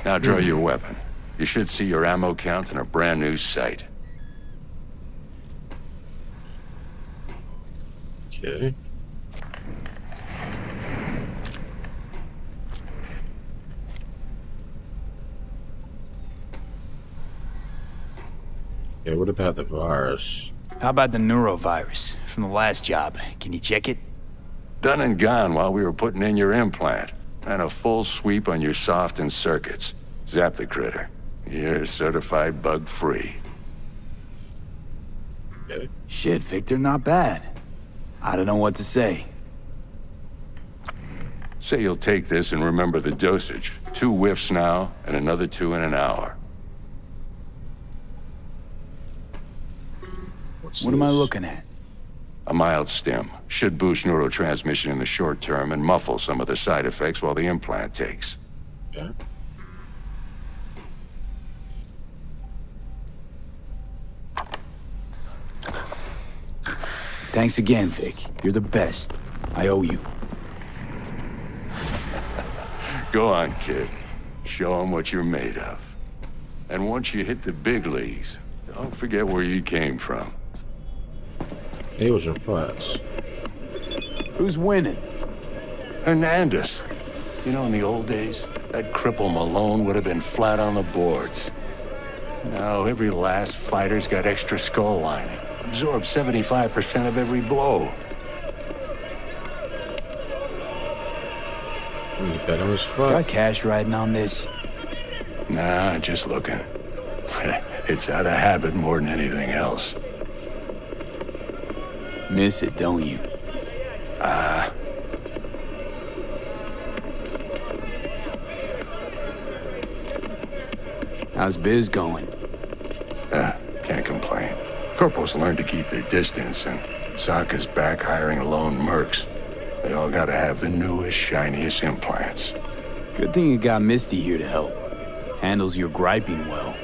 Now draw your weapon. You should see your ammo count in a brand new sight. Okay. Yeah, what about the virus? How about the neurovirus from the last job? Can you check it? Done and gone while we were putting in your implant. And a full sweep on your soft and circuits. Zap the critter. You're certified bug-free. Okay. Shit, Victor, not bad. I don't know what to say. Say you'll take this and remember the dosage. 2 whiffs now, and another 2 in an hour. What am I looking at? A mild stim. Should boost neurotransmission in the short term and muffle some of the side effects while the implant takes. Yeah. Thanks again, Vic. You're the best. I owe you. Go on, kid. Show them what you're made of. And once you hit the big leagues, don't forget where you came from. He was in fights. Who's winning? Hernandez. You know, in the old days, that cripple Malone would have been flat on the boards. Now, every last fighter's got extra skull lining. Absorbs 75% of every blow. You bet on his fight. Got cash riding on this? Nah, just looking. It's out of habit more than anything else. Miss it, don't you? How's biz going? Can't complain. Corporals learn to keep their distance, and Sokka's back hiring lone mercs. They all gotta have the newest, shiniest implants. Good thing you got Misty here to help. Handles your griping well.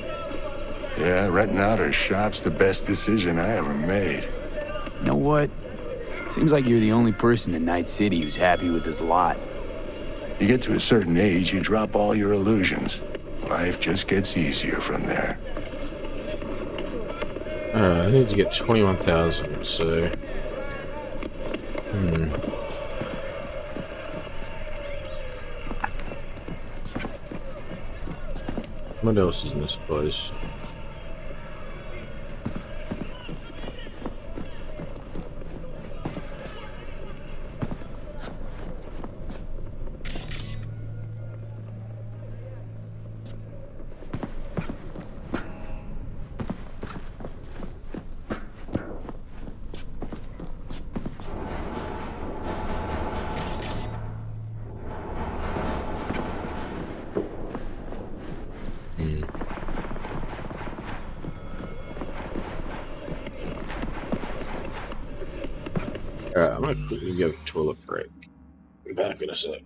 Yeah, renting out her shop's the best decision I ever made. You know what? Seems like you're the only person in Night City who's happy with this lot. You get to a certain age, you drop all your illusions. Life just gets easier from there. I need to get 21,000, so... What else is in this place? I might quickly go toilet break. I'm back in a sec.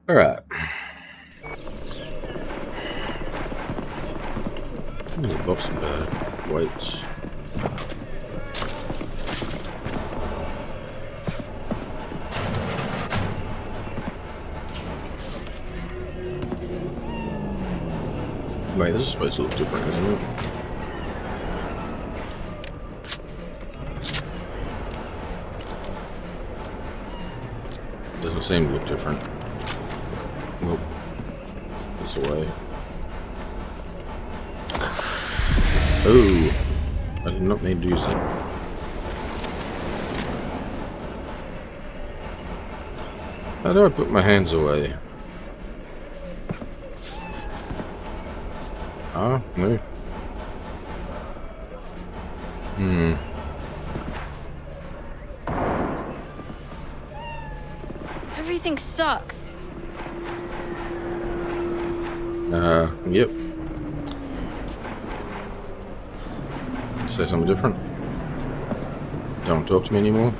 Alright. Box of weights. Wait, this is supposed to look different, isn't it? Doesn't seem to look different. Nope. This way. Oh, I did not mean to use that. How do I put my hands away? Ah, no. Everything sucks. Yep. Say something different. Don't talk to me anymore.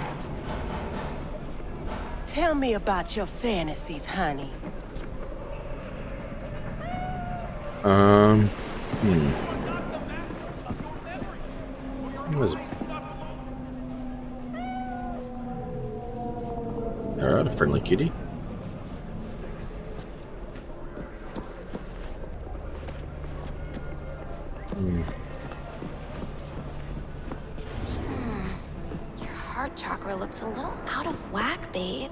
Tell me about your fantasies, honey. Where's it? Alright, a friendly kitty. Your heart chakra looks a little out of whack, babe.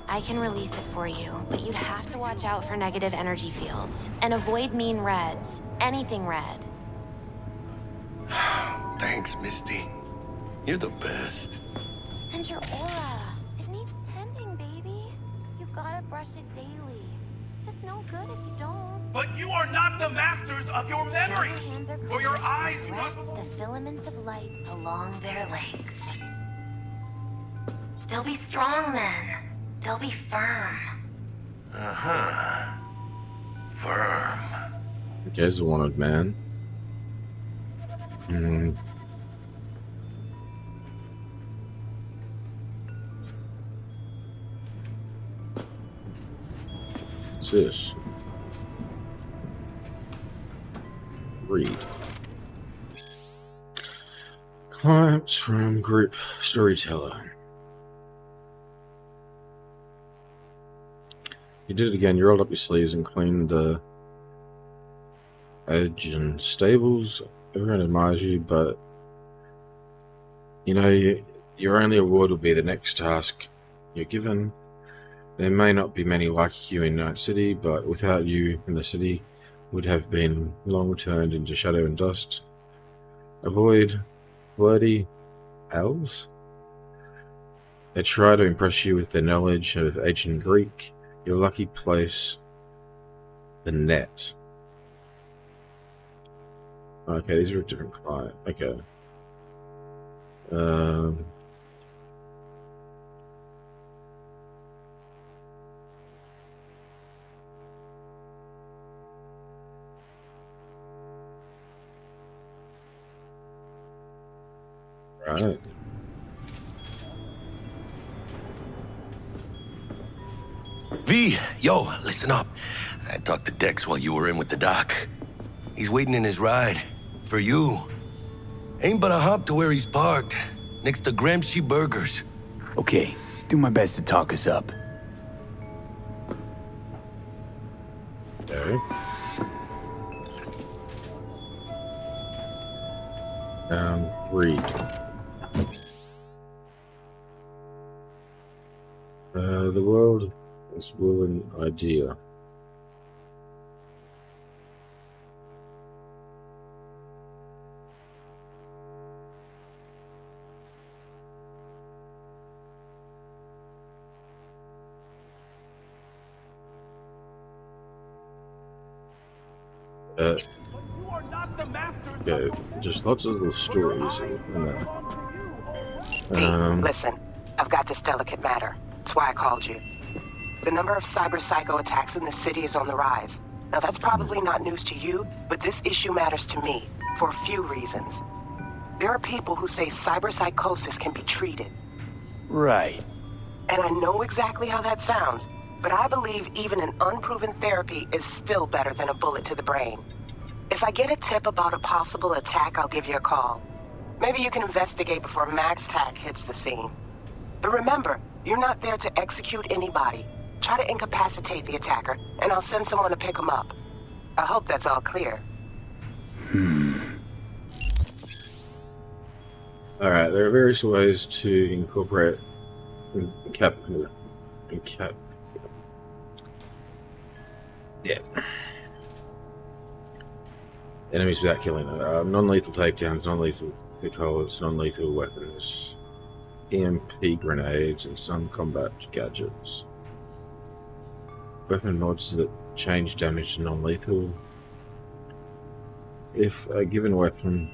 I can release it for you, but you'd have to watch out for negative energy fields. And avoid mean reds. Anything red. Thanks, Misty. You're the best. And your aura. It needs tending, baby. You've gotta brush it daily. It's just no good if you don't. But you are not the masters of your memories! For your eyes rest the filaments of light along their length. They'll be strong then. They'll be firm. Uh-huh. Firm. Okay, he's a wanted man. What's this? Read. Clients from group storyteller. You did it again. You rolled up your sleeves and cleaned the edge and stables. Everyone admires you, but you know your only award will be the next task you're given. There may not be many like you in Night City, but without you in the city would have been long turned into shadow and dust. Avoid wordy owls. They try to impress you with their knowledge of ancient Greek. Your lucky place, the net. Okay, these are a different client. Okay. Right. V, yo, listen up. I talked to Dex while you were in with the doc. He's waiting in his ride. For you. Ain't but a hop to where he's parked. Next to Gramsci Burgers. Okay, do my best to talk us up. Okay. Read. The world is will an idea. Yeah, just lots of little stories in there. Listen, I've got this delicate matter. That's why I called you. The number of cyber psycho attacks in the city is on the rise. Now that's probably not news to you, but this issue matters to me for a few reasons. There are people who say cyber psychosis can be treated. Right. And I know exactly how that sounds, but I believe even an unproven therapy is still better than a bullet to the brain. If I get a tip about a possible attack, I'll give you a call. Maybe you can investigate before Max Tac hits the scene. But remember, you're not there to execute anybody. Try to incapacitate the attacker, and I'll send someone to pick him up. I hope that's all clear. Alright, there are various ways to incorporate enemies without killing them. Non-lethal takedowns, non-lethal pickholds, non-lethal weapons, EMP grenades, and some combat gadgets. Weapon mods that change damage to non-lethal. If a given weapon,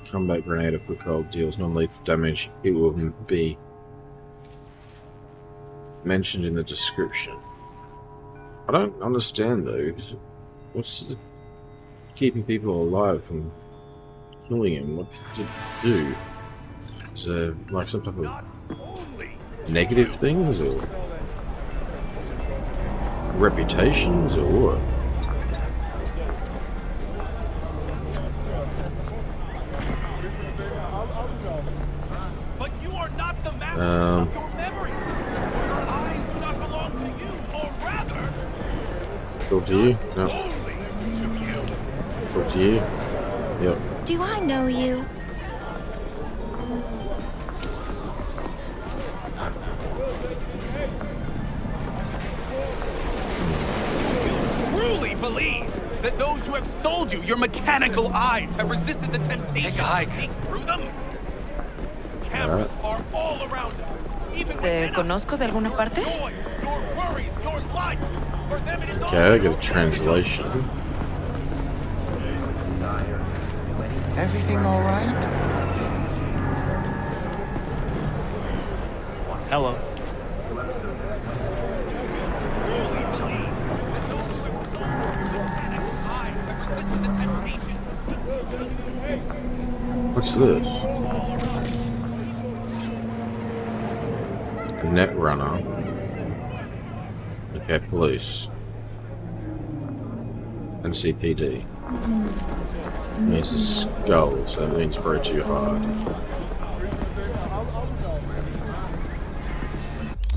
combat grenade or pickhold deals non-lethal damage, it will be mentioned in the description. I don't understand though. What's the keeping people alive from killing him? What does it do? Is there like some type of negative things or reputations or what? But you are not the master of your memories. Your eyes do not belong to you, or rather, Talk to you? No. Talk to you? Yep. Do I know you? truly believe that those who have sold you your mechanical eyes have resisted the temptation to peek through them? Cameras are all around us. Even ¿Te conozco de alguna parte? your worries, your life. For them it is Okay, I get a translation. Everything all right? Hello. What's this? A net runner. Okay, police. NCPD. It's a skull, so that means very too hard.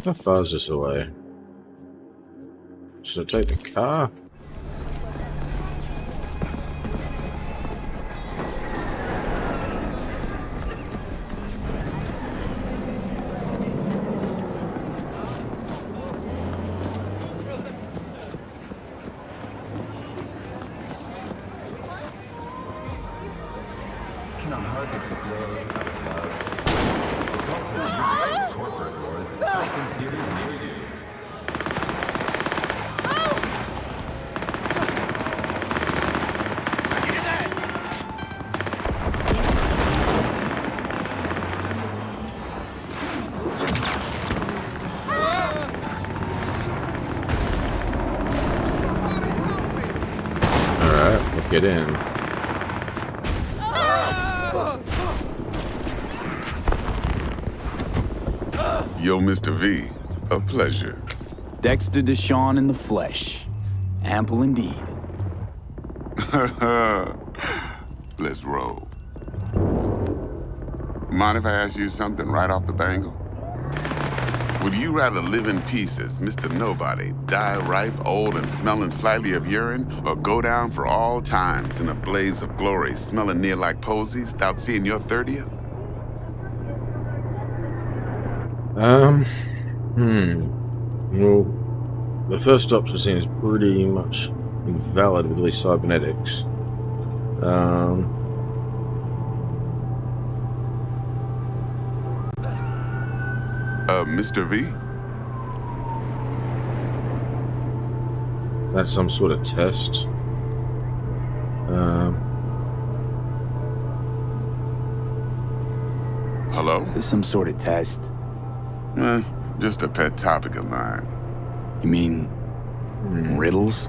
How far is this away? Should I take the car? Get in. Yo, Mr. V, a pleasure. Dexter Deshawn in the flesh. Ample indeed. Let's roll. Mind if I ask you something right off the bangle? Would you rather live in peace as Mr. Nobody, die ripe, old, and smelling slightly of urine, or go down for all times in a blaze of glory, smelling near like posies, without seeing your 30th? Well, the first option scene is pretty much invalid with these cybernetics. Mr. V? That's some sort of test. Hello? It's some sort of test. Just a pet topic of mine. You mean riddles?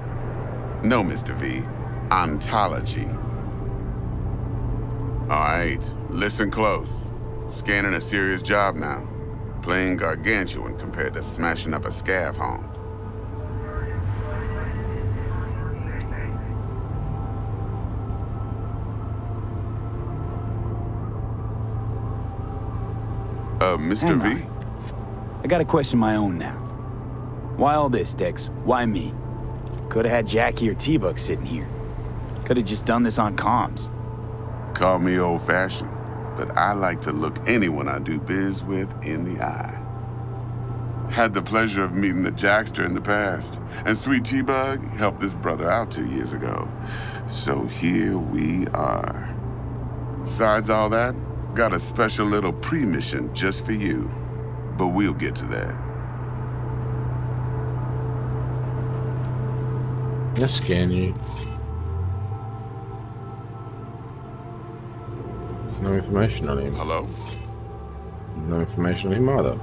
No, Mr. V. Ontology. All right, listen close. Scanning a serious job now. Playing gargantuan compared to smashing up a scav home. Mr. Hang V? on. I got a question of my own now. Why all this, Dex? Why me? Could've had Jackie or T-Buck sitting here. Could've just done this on comms. Call me old-fashioned, but I like to look anyone I do biz with in the eye. Had the pleasure of meeting the Jackster in the past, and Sweet T-Bug helped this brother out 2 years ago. So here we are. Besides all that, got a special little pre-mission just for you. But we'll get to that. Let's scan you. No information on him. Hello? No information on him either.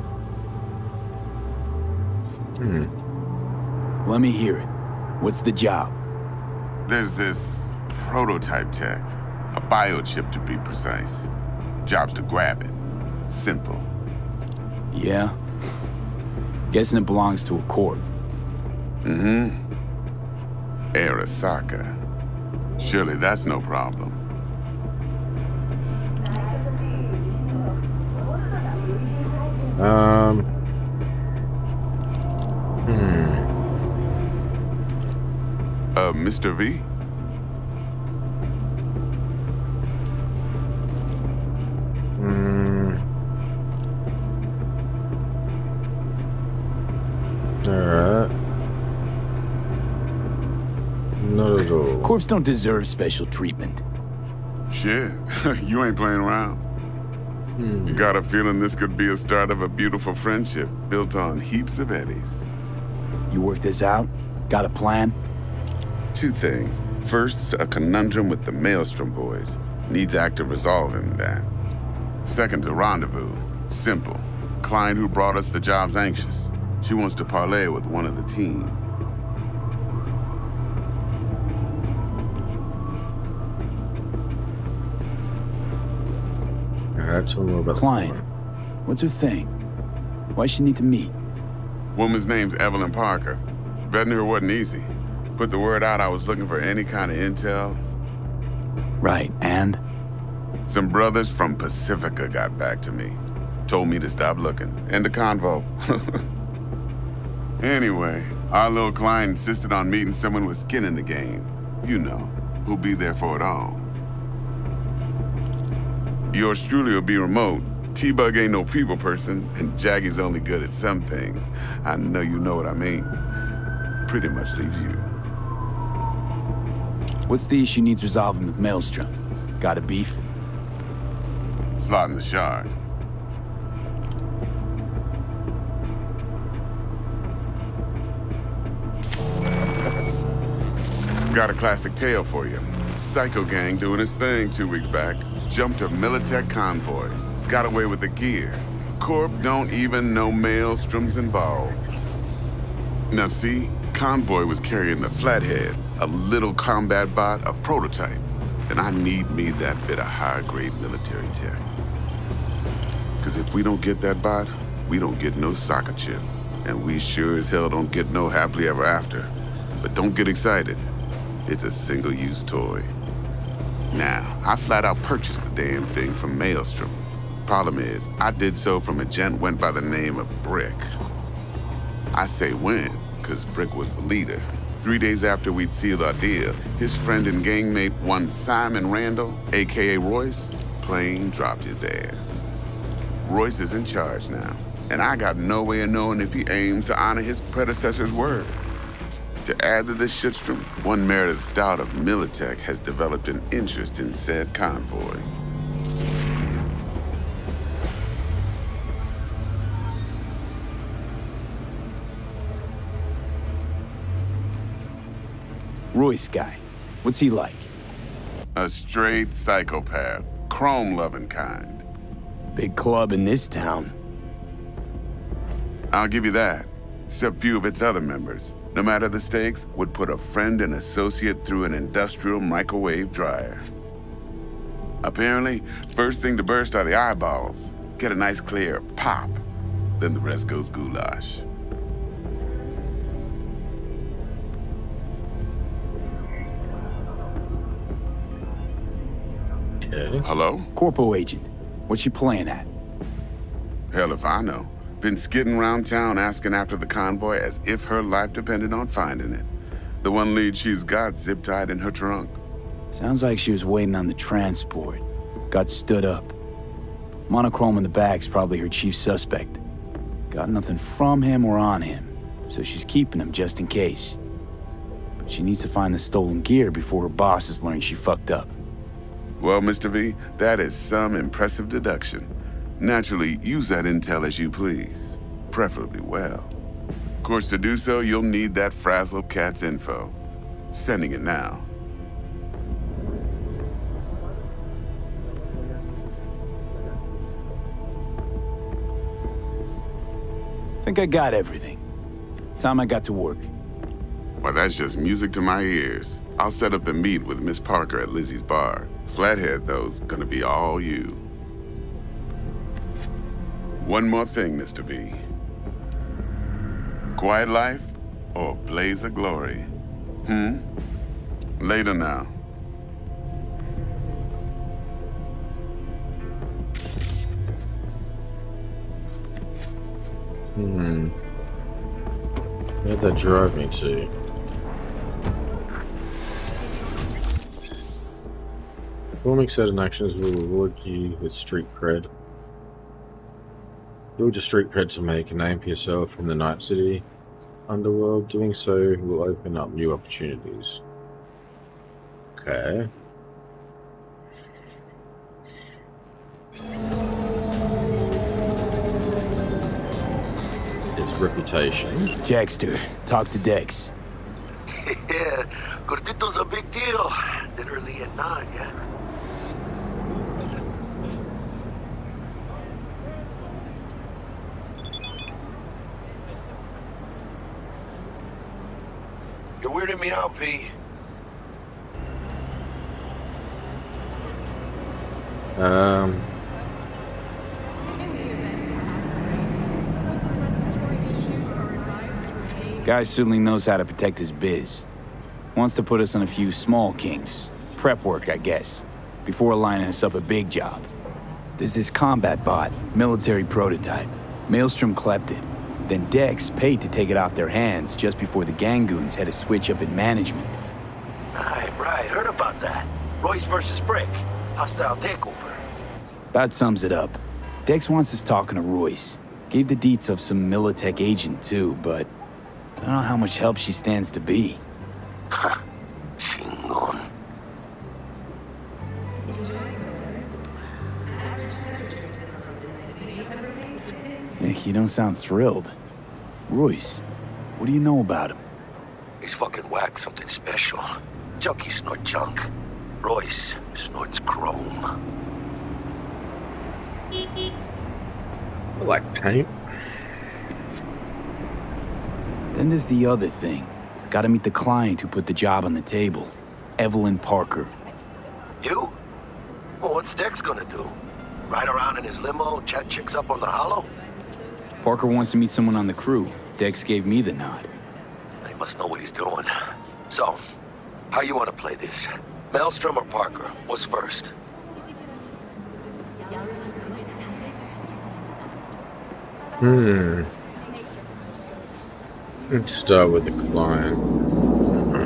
Let me hear it. What's the job? There's this prototype tech. A biochip to be precise. Job's to grab it. Simple. Yeah? Guessing it belongs to a corp. Mm-hmm. Arasaka. Surely that's no problem. Mr. V? Alright. Not at all. Corps don't deserve special treatment. Shit, you ain't playing around. Got a feeling this could be a start of a beautiful friendship built on heaps of eddies. You work this out? Got a plan? 2 things. First, a conundrum with the Maelstrom boys. Needs active resolving that. Second, a rendezvous. Simple. Client who brought us the job's anxious. She wants to parlay with one of the team. Alright, tell me more about Client. What's her thing? Why she need to meet? Woman's name's Evelyn Parker. Vetting her wasn't easy. Put the word out I was looking for any kind of intel. Right, and? Some brothers from Pacifica got back to me. Told me to stop looking. End of convo. Anyway, our little client insisted on meeting someone with skin in the game. You know, who'll be there for it all. Yours truly will be remote. T-Bug ain't no people person, and Jaggy's only good at some things. I know you know what I mean. Pretty much leaves you. What's the issue needs resolving with Maelstrom? Got a beef? Slotting the shard. Got a classic tale for you. Psycho gang doing his thing 2 weeks back. Jumped a Militech convoy. Got away with the gear. Corp don't even know Maelstrom's involved. Now see, convoy was carrying the Flathead, a little combat bot, a prototype. And I need me that bit of high-grade military tech. Because if we don't get that bot, we don't get no soccer chip. And we sure as hell don't get no happily ever after. But don't get excited. It's a single-use toy. Now, I flat out purchased the damn thing from Maelstrom. Problem is, I did so from a gent went by the name of Brick. I say when, because Brick was the leader. 3 days after we'd sealed our deal, his friend and gangmate, one Simon Randall, AKA Royce, plain dropped his ass. Royce is in charge now, and I got no way of knowing if he aims to honor his predecessor's word. To add to this shitstrom, one Meredith Stout of Militech has developed an interest in said convoy. Royce guy. What's he like? A straight psychopath, chrome-loving kind. Big club in this town. I'll give you that, except few of its other members. No matter the stakes, would put a friend and associate through an industrial microwave dryer. Apparently, first thing to burst are the eyeballs. Get a nice clear pop. Then the rest goes goulash. Okay. Hello? Corpo agent. What's your plan at? Hell if I know. Been skidding around town asking after the convoy as if her life depended on finding it. The one lead she's got zip-tied in her trunk. Sounds like she was waiting on the transport. Got stood up. Monochrome in the back's probably her chief suspect. Got nothing from him or on him, so she's keeping him just in case. But she needs to find the stolen gear before her bosses learn she fucked up. Well, Mr. V, that is some impressive deduction. Naturally, use that intel as you please. Preferably well. Of course, to do so, you'll need that Frazzle Cat's info. Sending it now. Think I got everything. Time I got to work. Well, that's just music to my ears. I'll set up the meet with Miss Parker at Lizzie's bar. Flathead, though's gonna be all you. One more thing, Mr. V. Quiet life or blaze of glory? Later now. Where'd that drive me to? Performing certain actions will reward you with street cred. Build your street cred to make a name for yourself in the Night City underworld. Doing so will open up new opportunities. Okay. Its reputation. Jackster, talk to Dex. Yeah, Gordito's a big deal. Literally and not, yeah. You're weirding me out, V. Guy certainly knows how to protect his biz. Wants to put us on a few small kinks. Prep work, I guess. Before lining us up a big job. There's this combat bot, military prototype. Maelstrom clept it. Then Dex paid to take it off their hands just before the Gangoons had a switch up in management. Right, heard about that. Royce versus Brick. Hostile takeover. That sums it up. Dex wants us talking to Royce. Gave the deets of some Militech agent too, but I don't know how much help she stands to be. Chingon. You don't sound thrilled. Royce, what do you know about him? He's fucking whack, something special. Junkies snort junk. Royce snorts chrome. I like paint. Then there's the other thing. Gotta meet the client who put the job on the table. Evelyn Parker. You? Well, what's Dex gonna do? Ride around in his limo, chat chicks up on the hollow? Parker wants to meet someone on the crew. Dex gave me the nod. He must know what he's doing. So, how you want to play this? Maelstrom or Parker? What's first? Let's start with the client.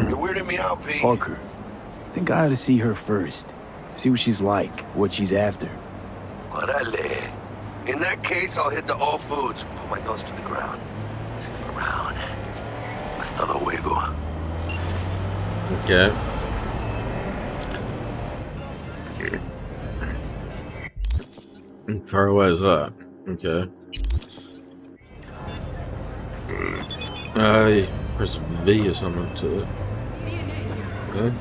You're weirding me out, V. Parker. I think I ought to see her first. See what she's like, what she's after. Orale. In that case, I'll hit the All Foods, put my nose to the ground. Sniff around. Hasta luego. Okay. Far away is that? Okay. Press V or something to it. Okay.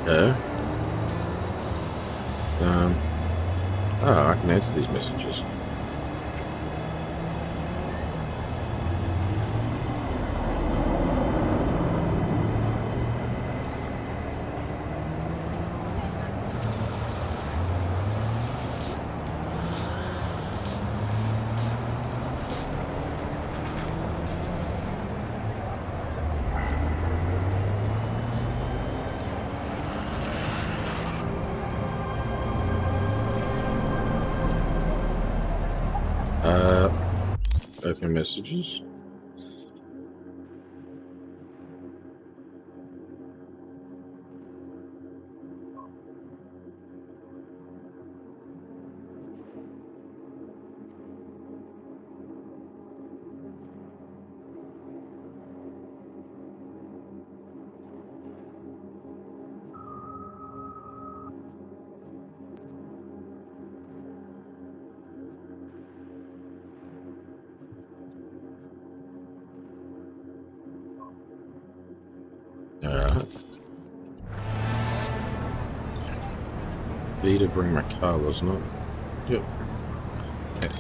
Okay. I can answer these messages. Open messages. B to bring my car, wasn't it? Yep. F.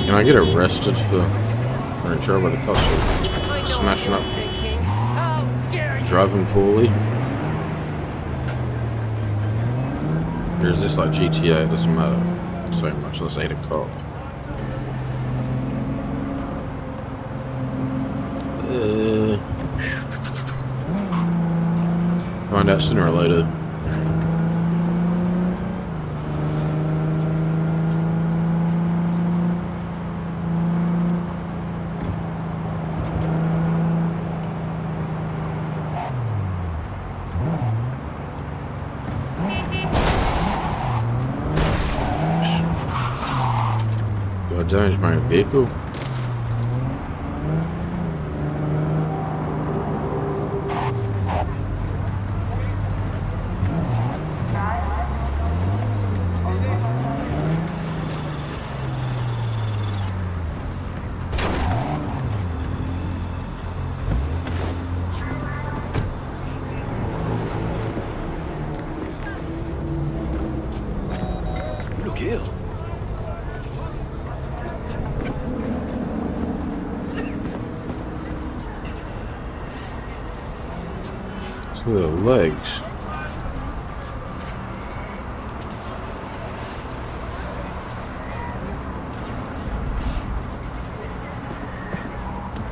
Can I get arrested for in trouble with the cops for smashing up, driving poorly? Or is this like GTA? It doesn't matter so much. Let's aid a cop. Find out sooner or later. Damage my vehicle. You look ill. To the legs.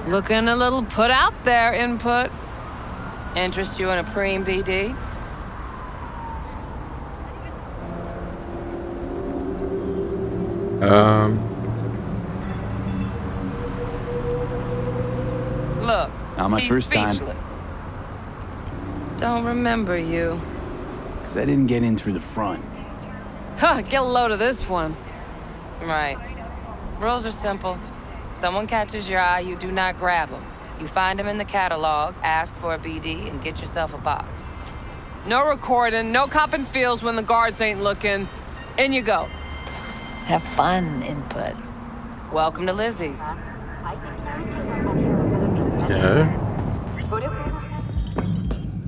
Looking a little put out there, Input. Interest you in a preem BD? Look, not my he's first time. Speechless. Don't remember you. Because I didn't get in through the front. Huh, get a load of this one. Right. Rules are simple. Someone catches your eye, you do not grab them. You find them in the catalog, ask for a BD, and get yourself a box. No recording, no copping feels when the guards ain't looking. In you go. Have fun, Input. Welcome to Lizzie's. Yeah.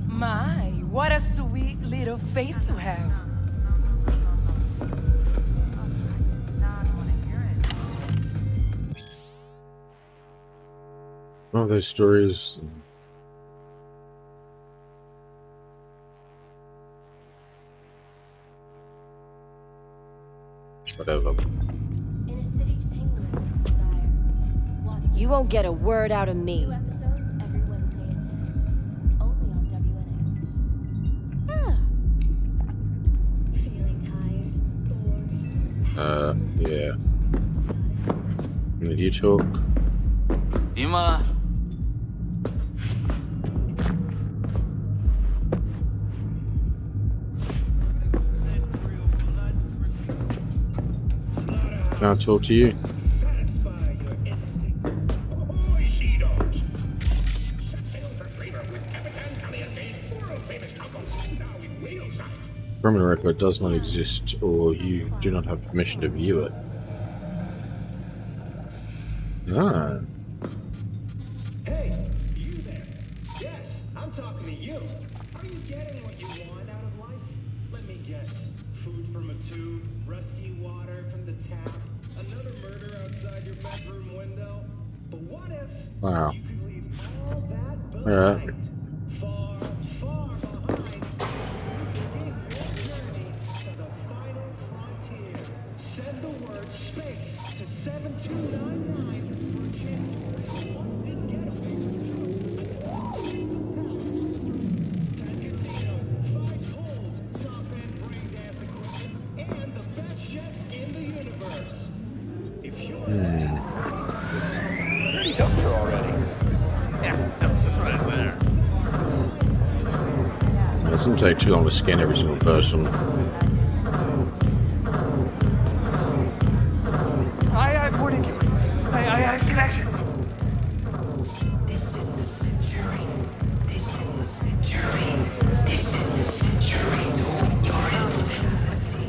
My, what a sweet little face you have. Oh, those stories. Whatever. You won't get a word out of me. Yeah. Did you talk? Dima. Can I talk to you? Criminal record does not exist, or you do not have permission to view it. Ah. Hey, you there. Yes, I'm talking to you. Are you getting what you want out of life? Let me guess. Food from a tube, rusty water from the tap, another murder outside your bedroom window. But what if Wow. you could leave all that behind? Alright. Far, far nobody. Yeah, no surprise there. It doesn't take too long to scan every single person. I warning you. I have connections. This is the century. This is the century. This is the century to your infinity.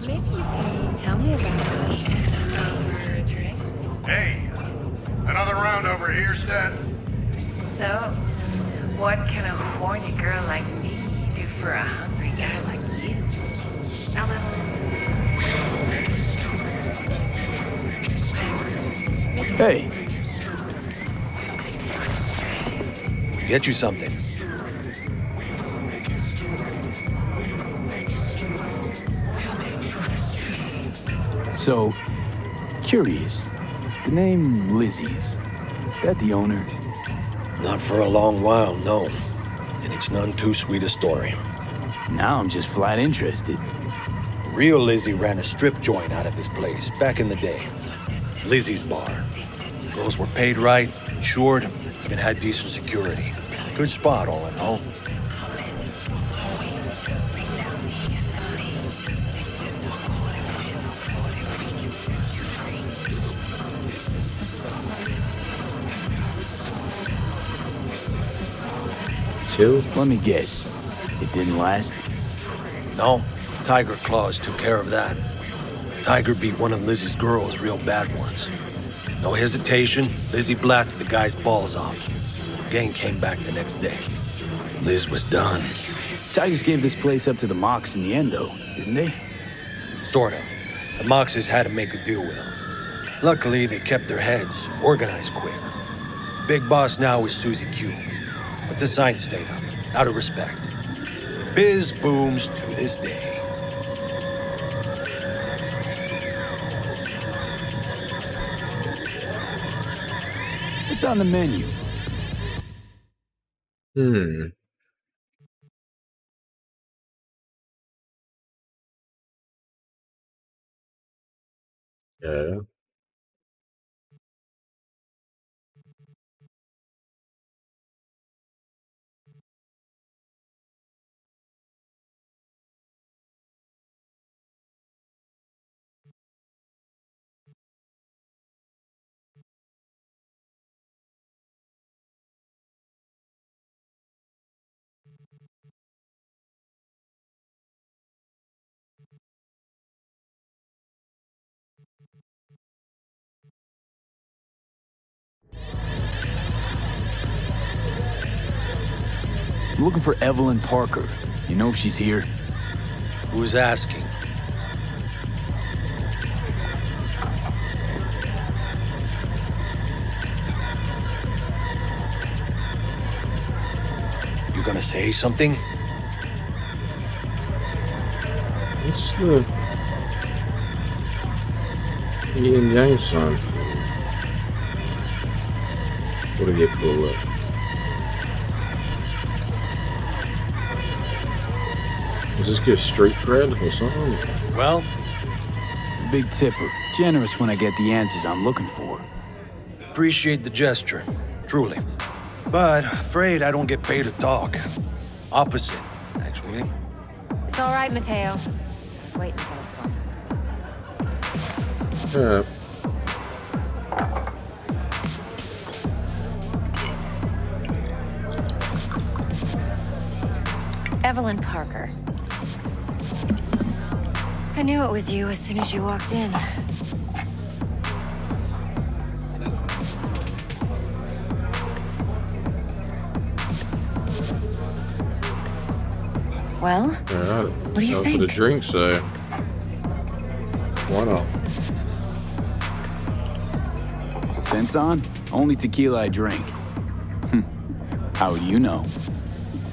Maybe you can tell me about Hey, another round over here, Stan. So, what can a horny girl like me do for a hungry guy like you? A little... Hey. Get you something. So, curious. The name Lizzie's. Is that the owner? Not for a long while, no. And it's none too sweet a story. Now I'm just flat interested. Real Lizzie ran a strip joint out of this place back in the day. Lizzie's Bar. Girls were paid right, insured, even had decent security. Good spot, all in all. Let me guess. It didn't last? No. Tiger Claws took care of that. Tiger beat one of Lizzie's girls real bad once. No hesitation, Lizzie blasted the guy's balls off. Gang came back the next day. Liz was done. Tigers gave this place up to the Mox in the end, though, didn't they? Sort of. The Moxes had to make a deal with them. Luckily, they kept their heads, organized quick. Big boss now is Susie Q. But the sign stayed up, out of respect. Biz booms to this day. What's on the menu? Yeah. I'm looking for Evelyn Parker. You know if she's here? Who's asking? You gonna say something? What's the yin and yang sign? What do you call it? Does this give street cred or something? Well, big tipper. Generous when I get the answers I'm looking for. Appreciate the gesture, truly. But afraid I don't get paid to talk. Opposite, actually. It's all right, Mateo. I was waiting for this one. Yeah. Evelyn Parker. I knew it was you as soon as you walked in. Well, what do you think? For the drink, so why not? Sense on? Only tequila I drink. How would you know?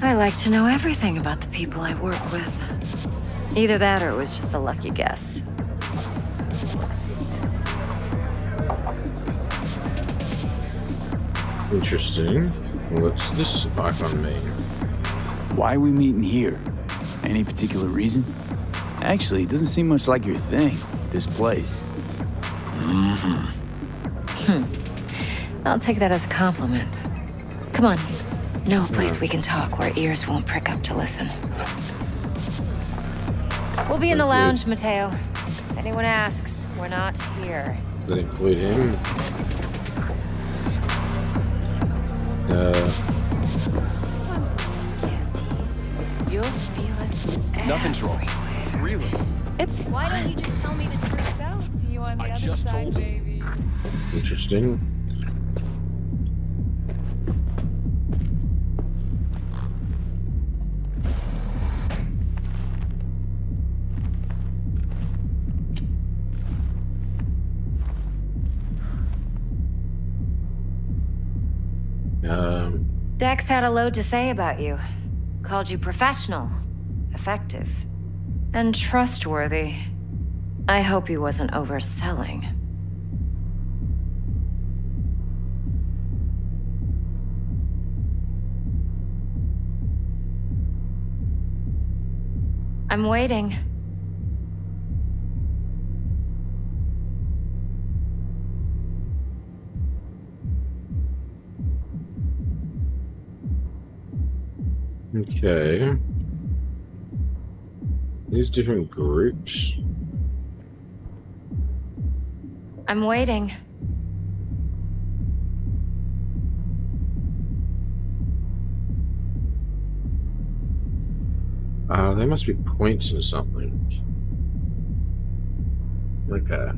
I like to know everything about the people I work with. Either that or it was just a lucky guess. Interesting. What's this icon mean? Why are we meeting here? Any particular reason? Actually, it doesn't seem much like your thing, this place. I'll take that as a compliment. Come on. Know a place we can talk where ears won't prick up to listen. We'll be in the lounge, Mateo. If anyone asks, we're not here. Does that include him? You'll feel us. Nothing's wrong. Really? It's Why don't you just tell me the truth? I'll see you on the I other just side, told you. baby. Interesting. Dex had a load to say about you. Called you professional, effective, and trustworthy. I hope he wasn't overselling. I'm waiting. Okay. These different groups. I'm waiting. There must be points or something. Okay.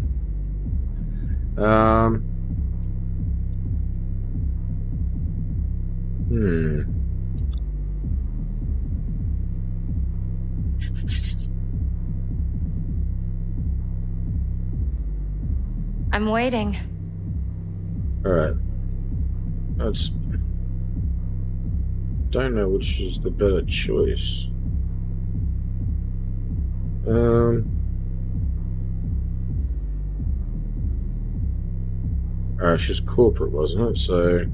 I'm waiting. Alright. That's... Don't know which is the better choice. Alright, she's corporate, wasn't it? So...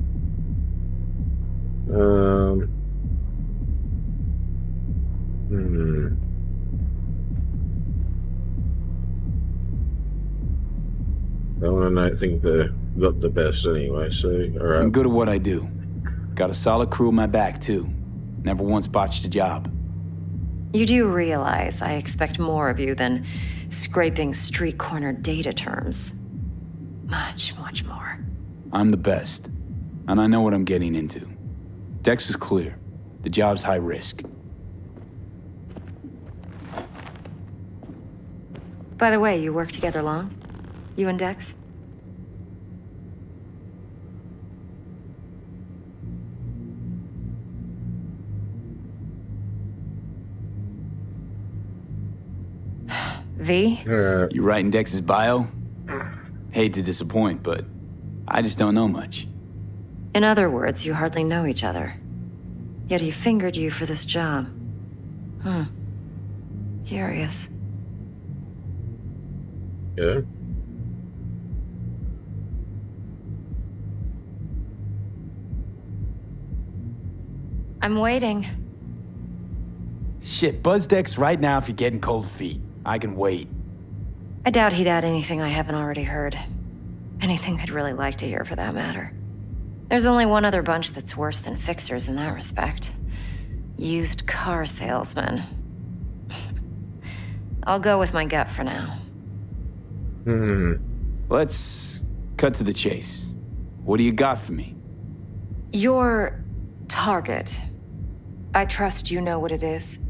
I want to think they got the best anyway, so alright. I'm good at what I do. Got a solid crew on my back, too. Never once botched a job. You do realize I expect more of you than scraping street corner data terms. Much, much more. I'm the best, and I know what I'm getting into. Dex was clear. The job's high risk. By the way, you work together long? You and Dex? V? You writing Dex's bio? Hate to disappoint, but I just don't know much. In other words, you hardly know each other. Yet he fingered you for this job. Curious. Yeah. I'm waiting. Shit, buzz Dex right now if you're getting cold feet. I can wait. I doubt he'd add anything I haven't already heard. Anything I'd really like to hear, for that matter. There's only one other bunch that's worse than fixers in that respect. Used car salesmen. I'll go with my gut for now. Let's cut to the chase. What do you got for me? Your target. I trust you know what it is.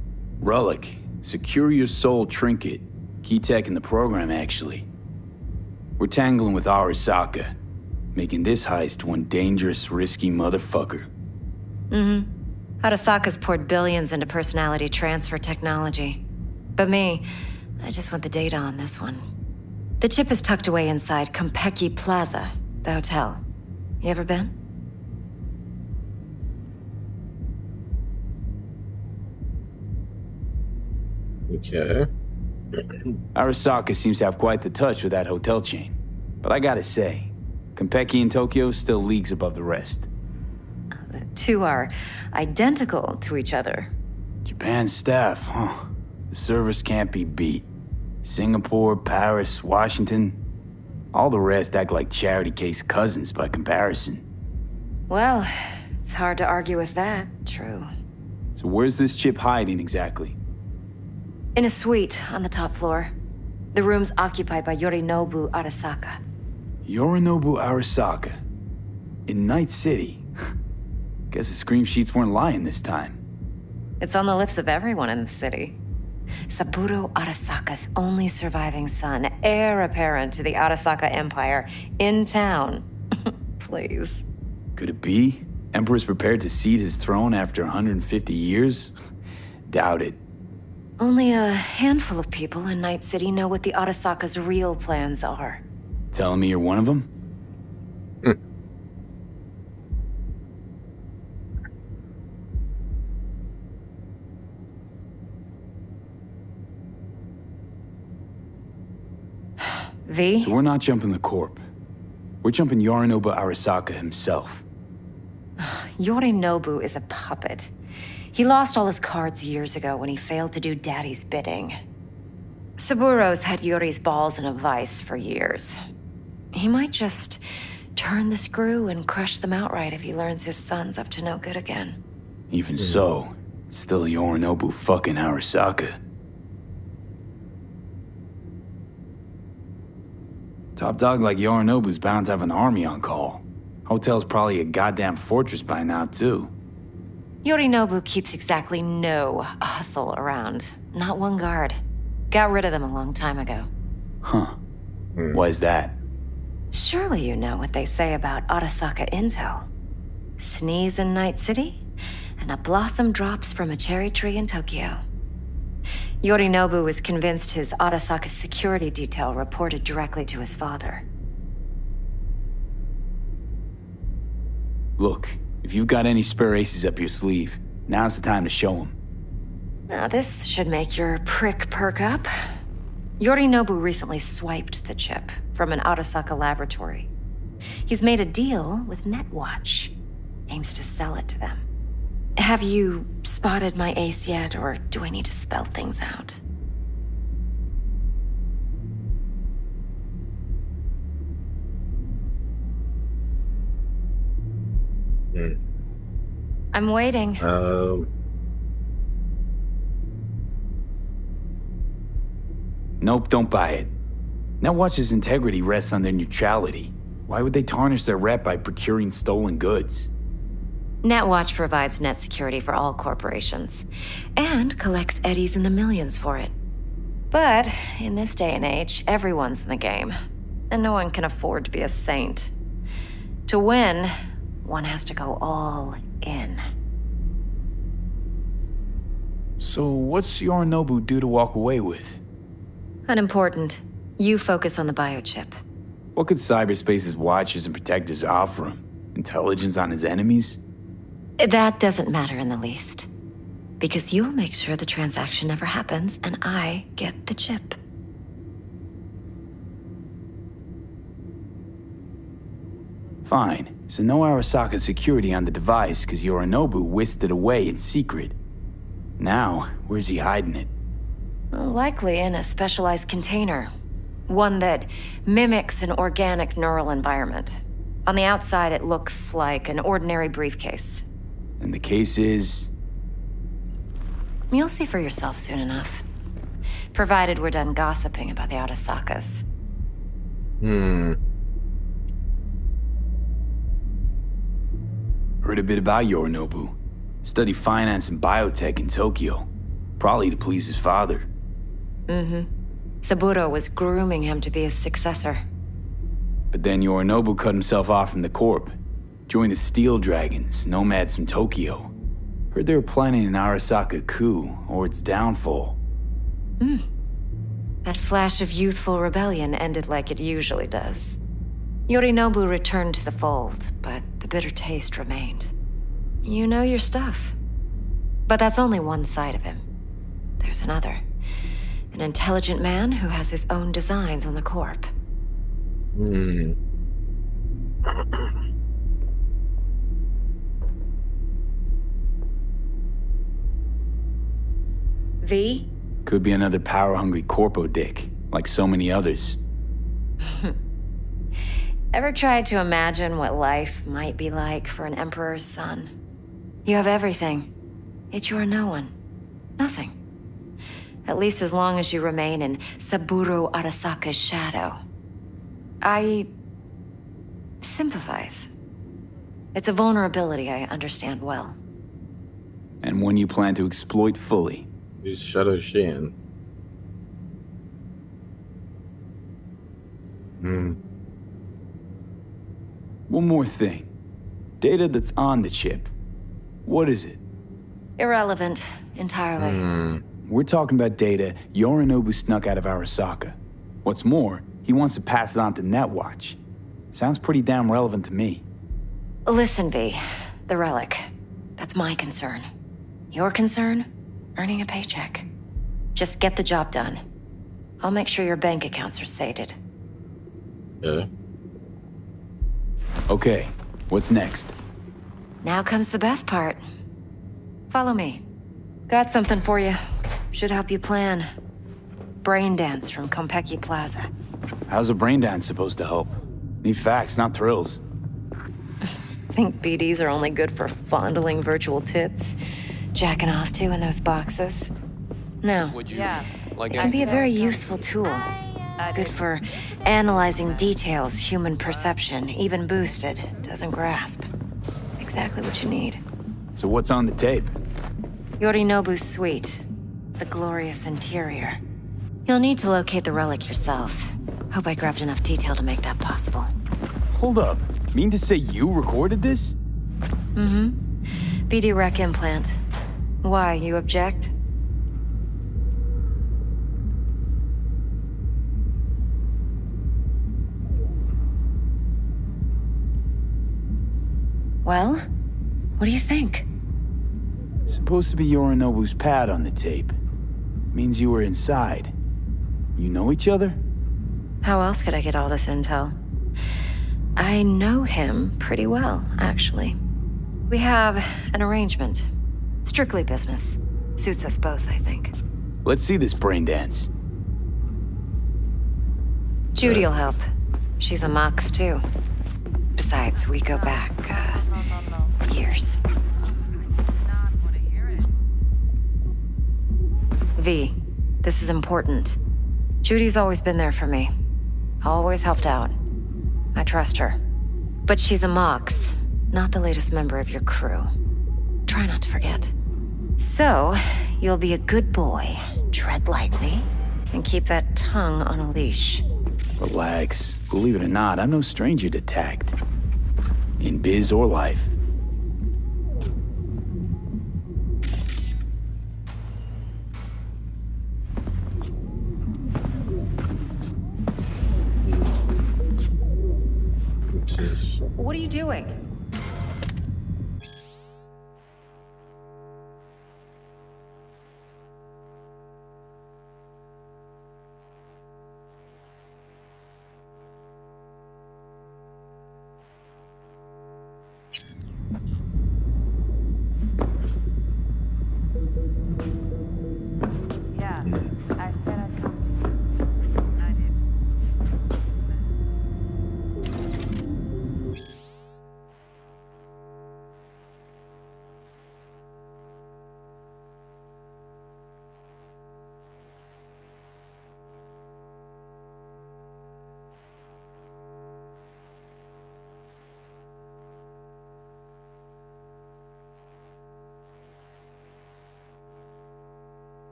Relic. Secure your soul trinket. Key tech in the program, actually. We're tangling with Arasaka, making this heist one dangerous, risky motherfucker. Arasaka's poured billions into personality transfer technology. But me, I just want the data on this one. The chip is tucked away inside Konpeki Plaza, the hotel. You ever been? Okay. Arasaka seems to have quite the touch with that hotel chain. But I gotta say, Konpeki in Tokyo still leagues above the rest. The two are identical to each other. Japan's staff, huh? The service can't be beat. Singapore, Paris, Washington. All the rest act like charity case cousins by comparison. Well, it's hard to argue with that. True. So where's this chip hiding exactly? In a suite on the top floor. The room's occupied by Yorinobu Arasaka. Yorinobu Arasaka. In Night City. Guess the scream sheets weren't lying this time. It's on the lips of everyone in the city. Saburo Arasaka's only surviving son, heir apparent to the Arasaka Empire, in town. Please. Could it be? Emperor's prepared to cede his throne after 150 years? Doubt it. Only a handful of people in Night City know what the Arasaka's real plans are. Telling me you're one of them? V? So we're not jumping the Corp. We're jumping Yorinobu Arasaka himself. Yorinobu is a puppet. He lost all his cards years ago when he failed to do Daddy's bidding. Saburo's had Yuri's balls in a vice for years. He might just turn the screw and crush them outright if he learns his son's up to no good again. Even so, it's still Yorinobu fucking Arasaka. Top dog like Yorinobu's bound to have an army on call. Hotel's probably a goddamn fortress by now, too. Yorinobu keeps exactly no hustle around. Not one guard. Got rid of them a long time ago. Huh. Why's that? Surely you know what they say about Arasaka intel. Sneeze in Night City, and a blossom drops from a cherry tree in Tokyo. Yorinobu was convinced his Arasaka security detail reported directly to his father. Look, if you've got any spare aces up your sleeve, now's the time to show them. Now this should make your prick perk up. Yorinobu recently swiped the chip from an Arasaka laboratory. He's made a deal with Netwatch. Aims to sell it to them. Have you spotted my ace yet, or do I need to spell things out? I'm waiting. Nope, don't buy it. Netwatch's integrity rests on their neutrality. Why would they tarnish their rep by procuring stolen goods? Netwatch provides net security for all corporations, and collects eddies in the millions for it. But in this day and age, everyone's in the game, and no one can afford to be a saint. To win, one has to go all in. So what's Yorinobu due to walk away with? Unimportant. You focus on the biochip. What could cyberspace's watchers and protectors offer him? Intelligence on his enemies? That doesn't matter in the least. Because you'll make sure the transaction never happens, and I get the chip. Fine. So no Arasaka security on the device because Yorinobu whisked it away in secret. Now, where's he hiding it? Likely in a specialized container. One that mimics an organic neural environment. On the outside, it looks like an ordinary briefcase. And the case is? You'll see for yourself soon enough. Provided we're done gossiping about the Arasakas. Heard a bit about Yorinobu. Studied finance and biotech in Tokyo. Probably to please his father. Saburo was grooming him to be his successor. But then Yorinobu cut himself off from the Corp. Joined the Steel Dragons, nomads from Tokyo. Heard they were planning an Arasaka coup, or its downfall. That flash of youthful rebellion ended like it usually does. Yorinobu returned to the fold, but the bitter taste remained. You know your stuff. But that's only one side of him. There's another. An intelligent man who has his own designs on the Corp. V? Could be another power-hungry corpo dick, like so many others. Ever tried to imagine what life might be like for an emperor's son? You have everything, yet you are no one. Nothing. At least as long as you remain in Saburo Arasaka's shadow. I sympathize. It's a vulnerability I understand well. And one you plan to exploit fully. Who's Shadow Sheehan? One more thing. Data that's on the chip. What is it? Irrelevant, entirely. We're talking about data Yorinobu snuck out of Arasaka. What's more, he wants to pass it on to Netwatch. Sounds pretty damn relevant to me. Listen, V. The relic. That's my concern. Your concern? Earning a paycheck. Just get the job done. I'll make sure your bank accounts are sated. Yeah. Okay, what's next? Now comes the best part. Follow me. Got something for you. Should help you plan. Brain dance from Konpeki Plaza. How's a brain dance supposed to help? Need facts, not thrills. Think BDs are only good for fondling virtual tits? Jacking off to in those boxes? No. It can be a very useful tool. Good for analyzing details human perception, even boosted, doesn't grasp. Exactly what you need. So what's on the tape? Yorinobu's suite. The glorious interior. You'll need to locate the relic yourself. Hope I grabbed enough detail to make that possible. Hold up. Mean to say you recorded this? BD rec implant. Why, you object? Well, what do you think? Supposed to be Yorinobu's pad on the tape. Means you were inside. You know each other? How else could I get all this intel? I know him pretty well, actually. We have an arrangement. Strictly business. Suits us both, I think. Let's see this brain dance. Judy'll help. She's a Mox, too. Besides, we go back, years. V, this is important. Judy's always been there for me. Always helped out. I trust her. But she's a Mox, not the latest member of your crew. Try not to forget. So, you'll be a good boy, tread lightly, and keep that tongue on a leash. Relax. Believe it or not, I'm no stranger to tact. In biz or life. What are you doing?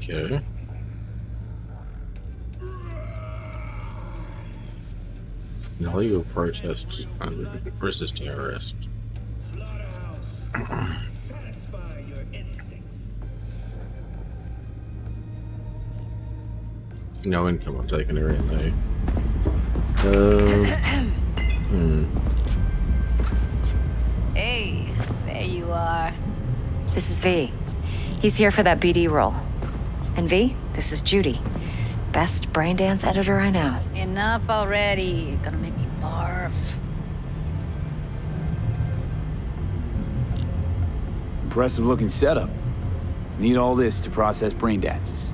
Okay. Illegal protests resisting arrest. No income on taking her in though. Hey, there you are. This is V. He's here for that BD role. And V, this is Judy. Best braindance editor I know. Enough already. You're gonna make me barf. Impressive looking setup. Need all this to process brain dances.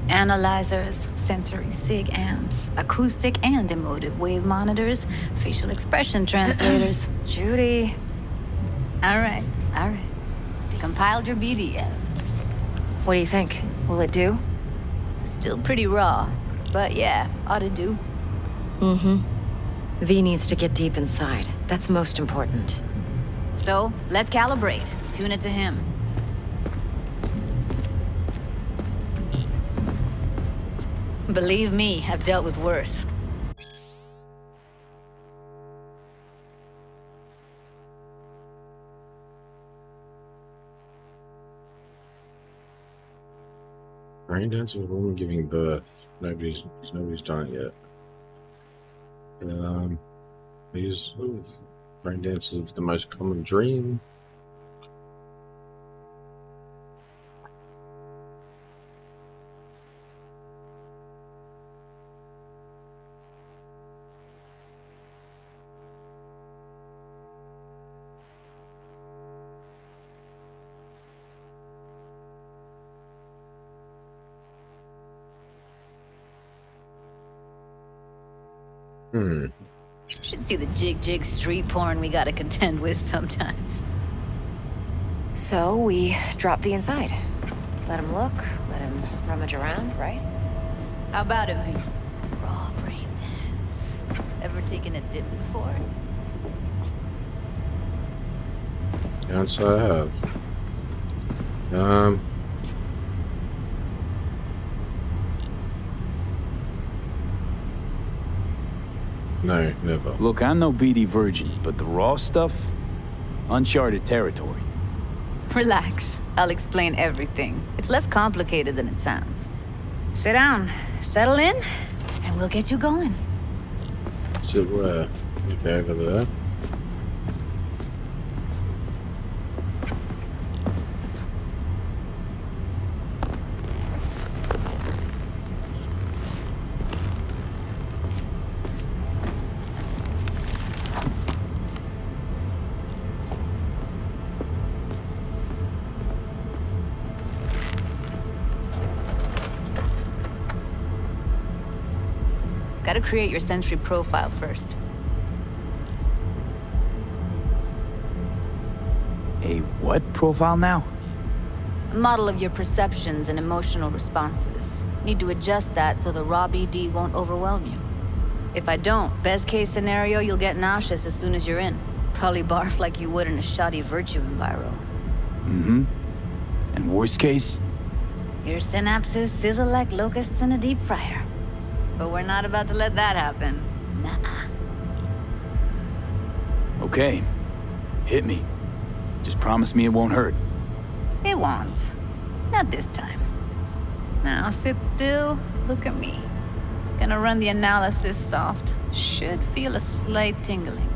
Analyzers, sensory sig amps, acoustic and emotive wave monitors, facial expression translators. Judy. All right. Compiled your BDF. What do you think? Will it do? Still pretty raw, but yeah, ought to do. V needs to get deep inside. That's most important. So, let's calibrate. Tune it to him. Believe me, I've dealt with worse. Brain dance of a woman giving birth. Nobody's done it yet. These brain dances of the most common dream. Should see the jig street porn we gotta contend with sometimes. So we drop V inside. Let him look, let him rummage around, right? How about it, V? Raw brain dance. Ever taken a dip before? Yes, I have. No, never. Look, I'm no BD virgin, but the raw stuff, uncharted territory. Relax. I'll explain everything. It's less complicated than it sounds. Sit down, settle in, and we'll get you going. Sit where? Okay, over there. Gotta create your sensory profile first. A what profile now? A model of your perceptions and emotional responses. Need to adjust that so the raw BD won't overwhelm you. If I don't, best case scenario, you'll get nauseous as soon as you're in. Probably barf like you would in a shoddy virtue enviro. And worst case? Your synapses sizzle like locusts in a deep fryer. But we're not about to let that happen. Nuh-uh. Okay. Hit me. Just promise me it won't hurt. It won't. Not this time. Now sit still, look at me. Gonna run the analysis soft. Should feel a slight tingling.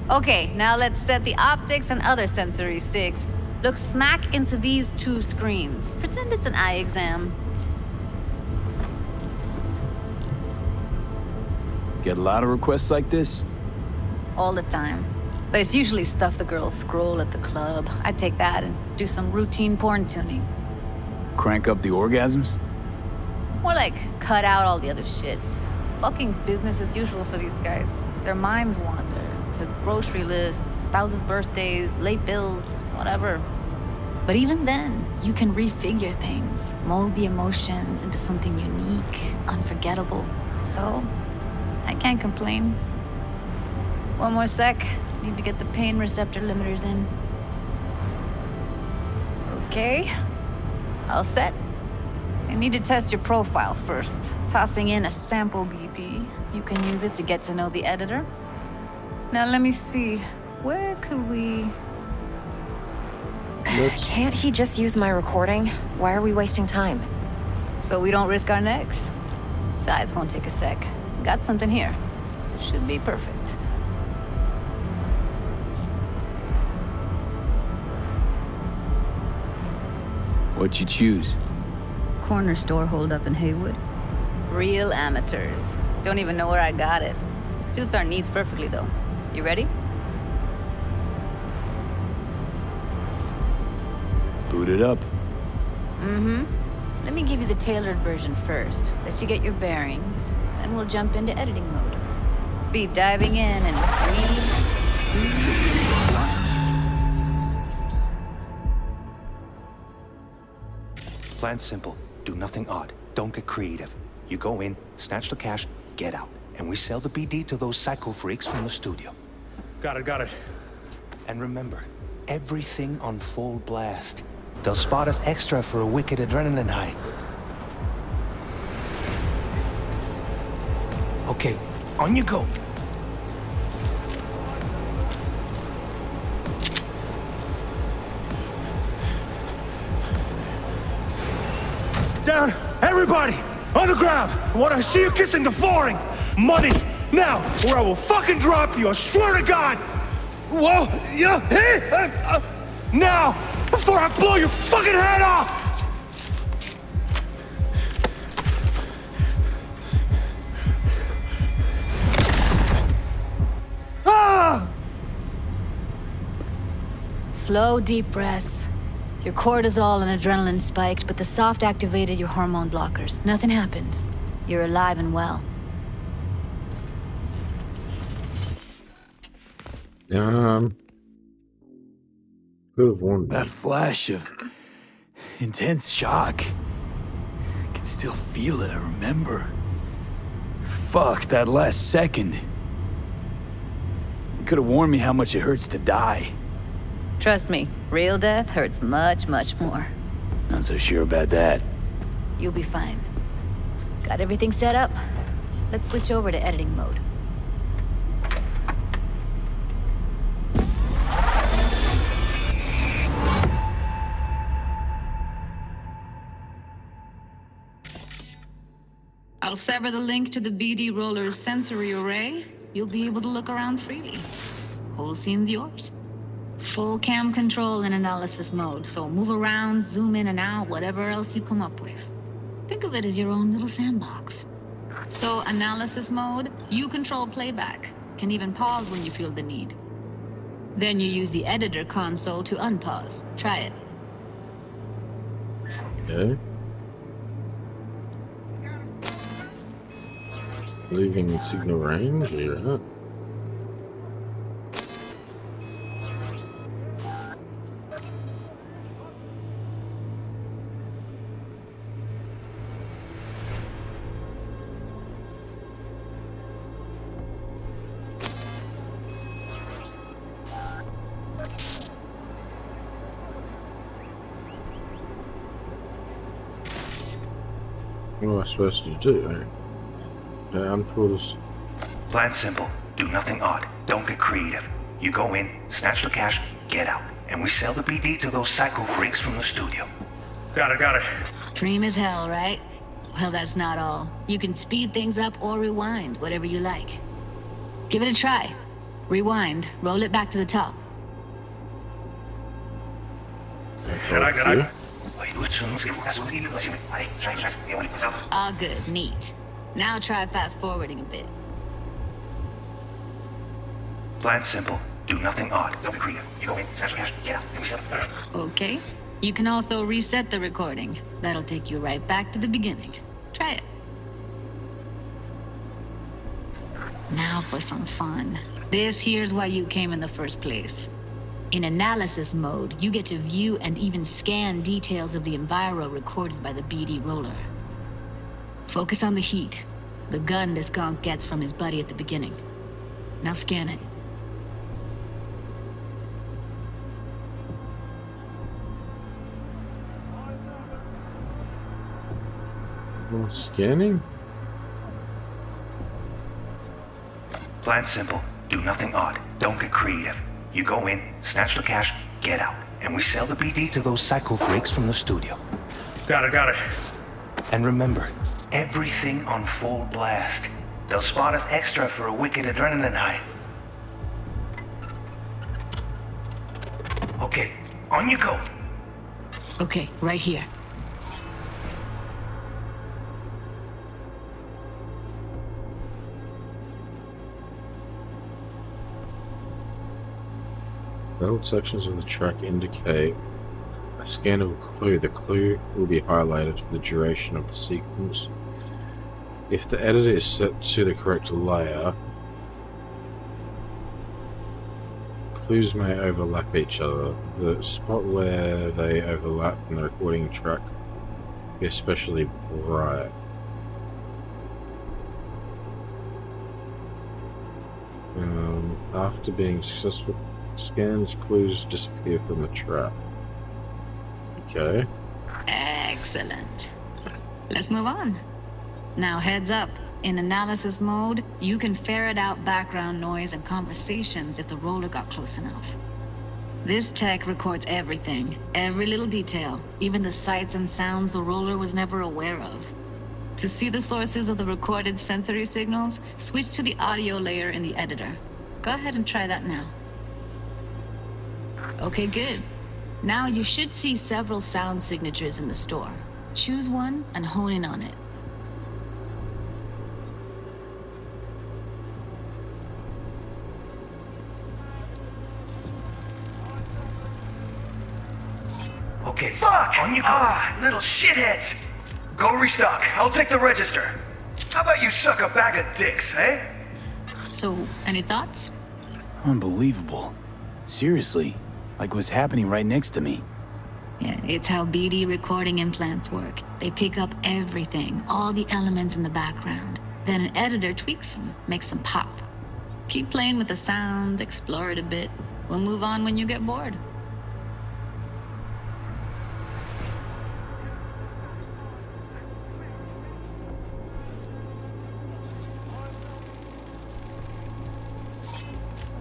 Okay, now let's set the optics and other sensory sigs. Look smack into these two screens. Pretend it's an eye exam. Get a lot of requests like this? All the time. But it's usually stuff the girls scroll at the club. I take that and do some routine porn tuning. Crank up the orgasms? More like cut out all the other shit. Fucking's business as usual for these guys. Their minds wander to grocery lists, spouses' birthdays, late bills, whatever. But even then, you can refigure things, mold the emotions into something unique, unforgettable. So, I can't complain. One more sec. Need to get the pain receptor limiters in. Okay. All set. I need to test your profile first. Tossing in a sample BD. You can use it to get to know the editor. Now let me see. Where could we... Can't he just use my recording? Why are we wasting time? So we don't risk our necks? Sides won't take a sec. Got something here. Should be perfect. What'd you choose? Corner store holdup in Haywood. Real amateurs. Don't even know where I got it. Suits our needs perfectly, though. You ready? Boot it up. Mm-hmm. Let me give you the tailored version first. Let you get your bearings. Then we'll jump into editing mode. Be diving in in 3, 2, 1. Plan simple. Do nothing odd. Don't get creative. You go in, snatch the cash, get out. And we sell the BD to those psycho freaks from the studio. Got it. And remember, everything on full blast. They'll spot us extra for a wicked adrenaline high. Okay, on you go. Down! Everybody! On the ground! I want to see you kissing the flooring! Money! Now! Or I will fucking drop you! I swear to God! Whoa! Yeah! Hey! Now! Before I blow your fucking head off! Ah! Slow, deep breaths. Your cortisol and adrenaline spiked, but the soft activated your hormone blockers. Nothing happened. You're alive and well. Could have warned me. That flash of intense shock. I can still feel it, I remember. Fuck, that last second. You could have warned me how much it hurts to die. Trust me, real death hurts much, much more. Not so sure about that. You'll be fine. Got everything set up? Let's switch over to editing mode. I'll sever the link to the BD Roller's sensory array. You'll be able to look around freely. Whole scene's yours. Full cam control in analysis mode, so move around, zoom in and out, whatever else you come up with. Think of it as your own little sandbox. So, analysis mode, you control playback. Can even pause when you feel the need. Then you use the editor console to unpause. Try it. Okay. Leaving signal range, yeah. What am I supposed to do? Unpause. Plan simple. Do nothing odd. Don't get creative. You go in, snatch the cash, get out. And we sell the BD to those psycho freaks from the studio. Got it. Dream as hell, right? Well, that's not all. You can speed things up or rewind, whatever you like. Give it a try. Rewind, roll it back to the top. Got it. All good, neat. Now try fast forwarding a bit. Plan simple. Do nothing odd. Don't be creative. You go in, snatch the cash, get out, and we sell it. Okay. You can also reset the recording. That'll take you right back to the beginning. Try it. Now for some fun. This here's why you came in the first place. In analysis mode, you get to view and even scan details of the enviro recorded by the BD roller. Focus on the heat, the gun this gonk gets from his buddy at the beginning. Now scan it. Scanning? Plan simple. Do nothing odd. Don't get creative. You go in, snatch the cash, get out. And we sell the BD to those psycho freaks from the studio. Got it. And remember, everything on full blast. They'll spot us extra for a wicked adrenaline high. Okay, on you go. Okay, right here. Bold sections of the track indicate a scan of a clue. The clue will be highlighted for the duration of the sequence. If the editor is set to the correct layer, clues may overlap each other. The spot where they overlap in the recording track will be especially bright. After being successful scans, clues disappear from the trap. Okay. Excellent. Let's move on. Now heads up. In analysis mode, you can ferret out background noise and conversations if the roller got close enough. This tech records everything, every little detail, even the sights and sounds the roller was never aware of. To see the sources of the recorded sensory signals, switch to the audio layer in the editor. Go ahead and try that now. Okay, good. Now you should see several sound signatures in the store. Choose one and hone in on it. Okay, fuck! On you go. Little shitheads! Go restock. I'll take the register. How about you suck a bag of dicks, eh? So, any thoughts? Unbelievable. Seriously, like what's happening right next to me. Yeah, it's how BD recording implants work. They pick up everything, all the elements in the background. Then an editor tweaks them, makes them pop. Keep playing with the sound, explore it a bit. We'll move on when you get bored.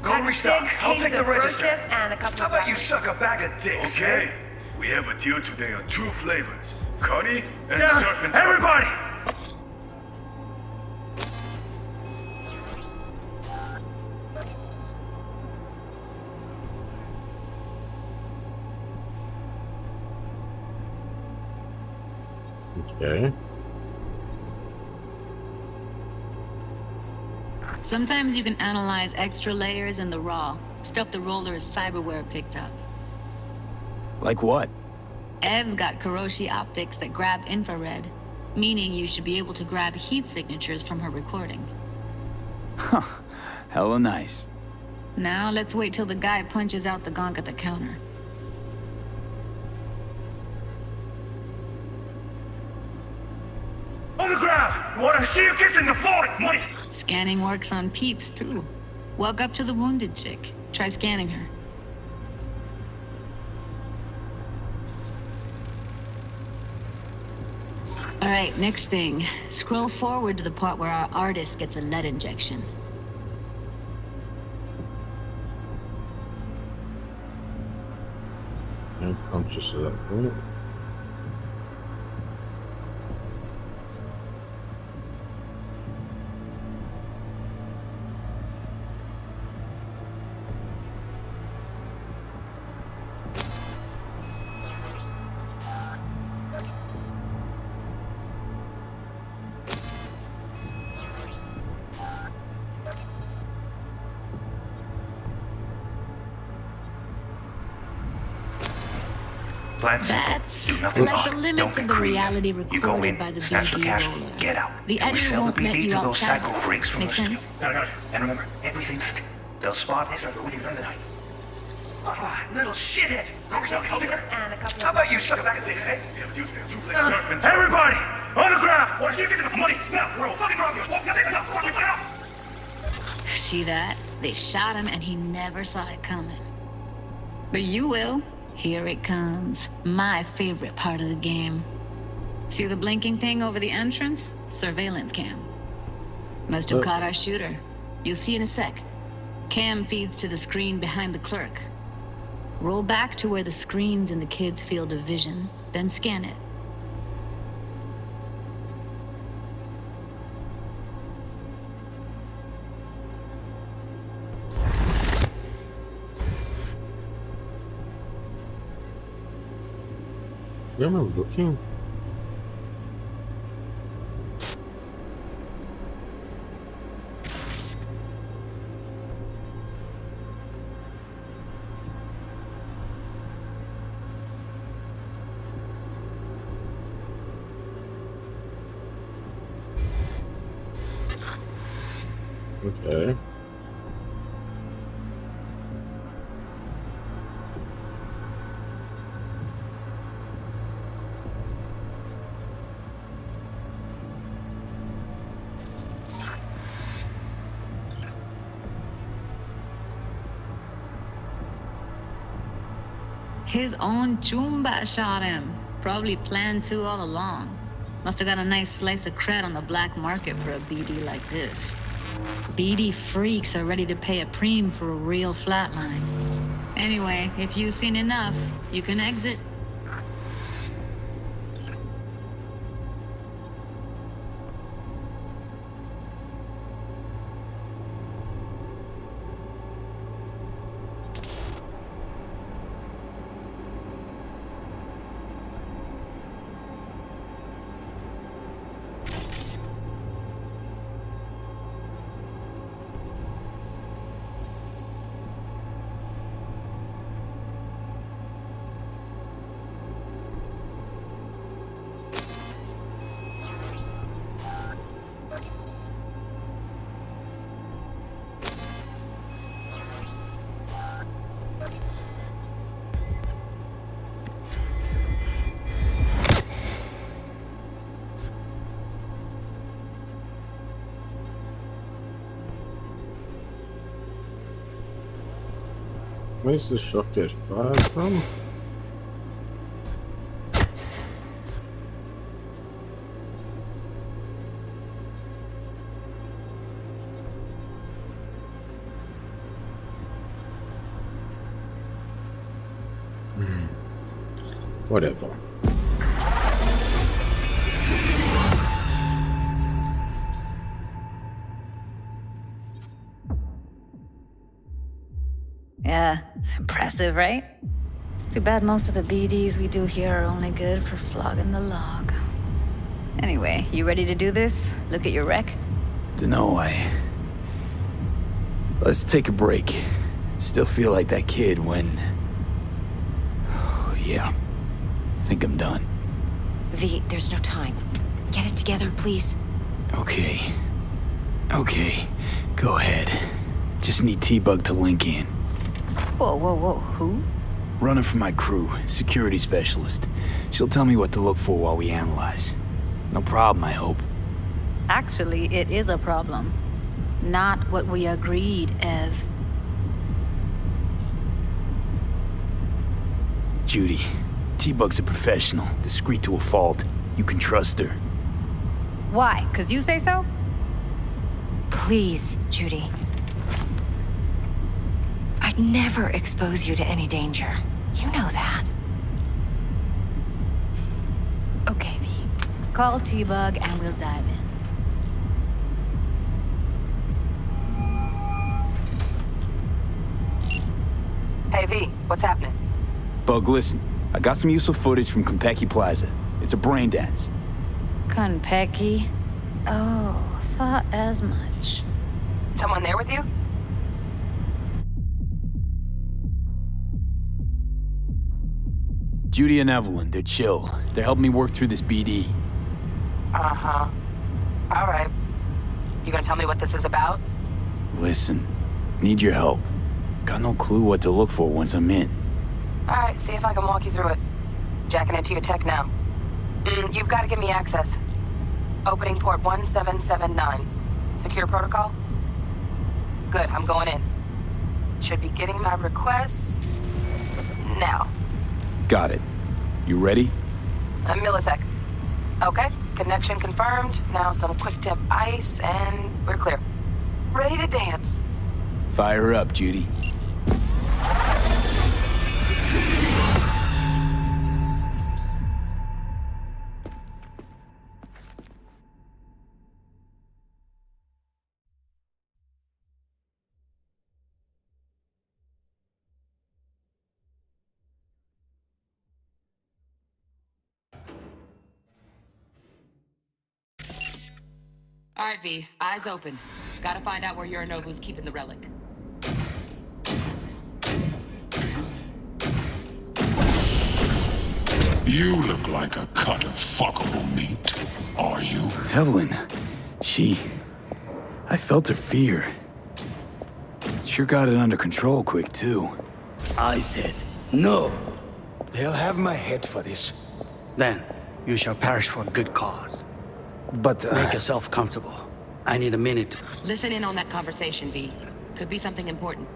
Go restock. I'll take the register. And a couple How about you suck a bag of dicks? Okay. We have a deal today on 2 flavors. Connie and Down. Surf and Everybody! Okay. Sometimes you can analyze extra layers in the raw, stuff the roller's cyberware picked up. Like what? Ev's got Kiroshi optics that grab infrared, meaning you should be able to grab heat signatures from her recording. Huh. Hella nice. Now let's wait till the guy punches out the gonk at the counter. On the ground! Want to see you kissing the floor? Money! Scanning works on peeps, too. Walk up to the wounded chick. Try scanning her. All right, next thing. Scroll forward to the part where our artist gets a lead injection. I'm conscious of that point. Plan simple. That's Do nothing like odd. the Don't limits get of the creative. reality You go recorded in, by the snatch the BD cash, roller. get out. The And we editor sell the won't let BD you to those outside. psycho freaks from Make the studio. sense? And remember, everything's... They'll spot us when you run the night. Little shitheads! Go restock. I'll take her. And a couple How about you suck a bag of dicks, eh? Everybody! On the ground! Want to see you get the money? Now, we're all fucking wrong here. See that? They shot him and he never saw it coming. But you will. Here it comes. My favorite part of the game. See the blinking thing over the entrance? Surveillance cam. Must have caught our shooter. You'll see in a sec. Cam feeds to the screen behind the clerk. Roll back to where the screen's in the kid's field of vision, then scan it. Where am I looking? Okay. His own Chumba shot him. Probably planned to all along. Must have got a nice slice of cred on the black market for a BD like this. BD freaks are ready to pay a preem for a real flatline. Anyway, if you've seen enough, you can exit. Where's the shot get fired from? Whatever. Yeah, it's impressive, right? It's too bad most of the BDs we do here are only good for flogging the log. Anyway, you ready to do this? Look at your wreck? Dunno, Let's take a break. Still feel like that kid when... Oh, yeah. I think I'm done. V, there's no time. Get it together, please. Okay. Okay. Go ahead. Just need T-Bug to link in. Whoa, whoa, whoa, who? Runner for my crew, security specialist. She'll tell me what to look for while we analyze. No problem, I hope. Actually, it is a problem. Not what we agreed, Ev. Judy, T-Bug's a professional, discreet to a fault. You can trust her. Why? 'Cause you say so? Please, Judy. I'd never expose you to any danger. You know that. Okay, V. Call T-Bug and we'll dive in. Hey, V, what's happening? Bug, listen. I got some useful footage from Konpeki Plaza. It's a brain dance. Konpeki? Oh, thought as much. Someone there with you? Judy and Evelyn, they're chill. They're helping me work through this BD. Uh-huh. All right. You gonna tell me what this is about? Listen, need your help. Got no clue what to look for once I'm in. All right, see if I can walk you through it. Jacking into your tech now. You've got to give me access. Opening port 1779. Secure protocol? Good, I'm going in. Should be getting my request now. Got it. You ready? A millisec. Okay, connection confirmed. Now some quick tip ice, and we're clear. Ready to dance. Fire up, Judy. All right, V, eyes open. Gotta find out where Yorinobu's keeping the relic. You look like a cut of fuckable meat. Are you? Evelyn, I felt her fear. Sure got it under control quick, too. I said, no. They'll have my head for this. Then, you shall perish for a good cause. But make yourself comfortable. I need a minute to... Listen in on that conversation, V. Could be something important.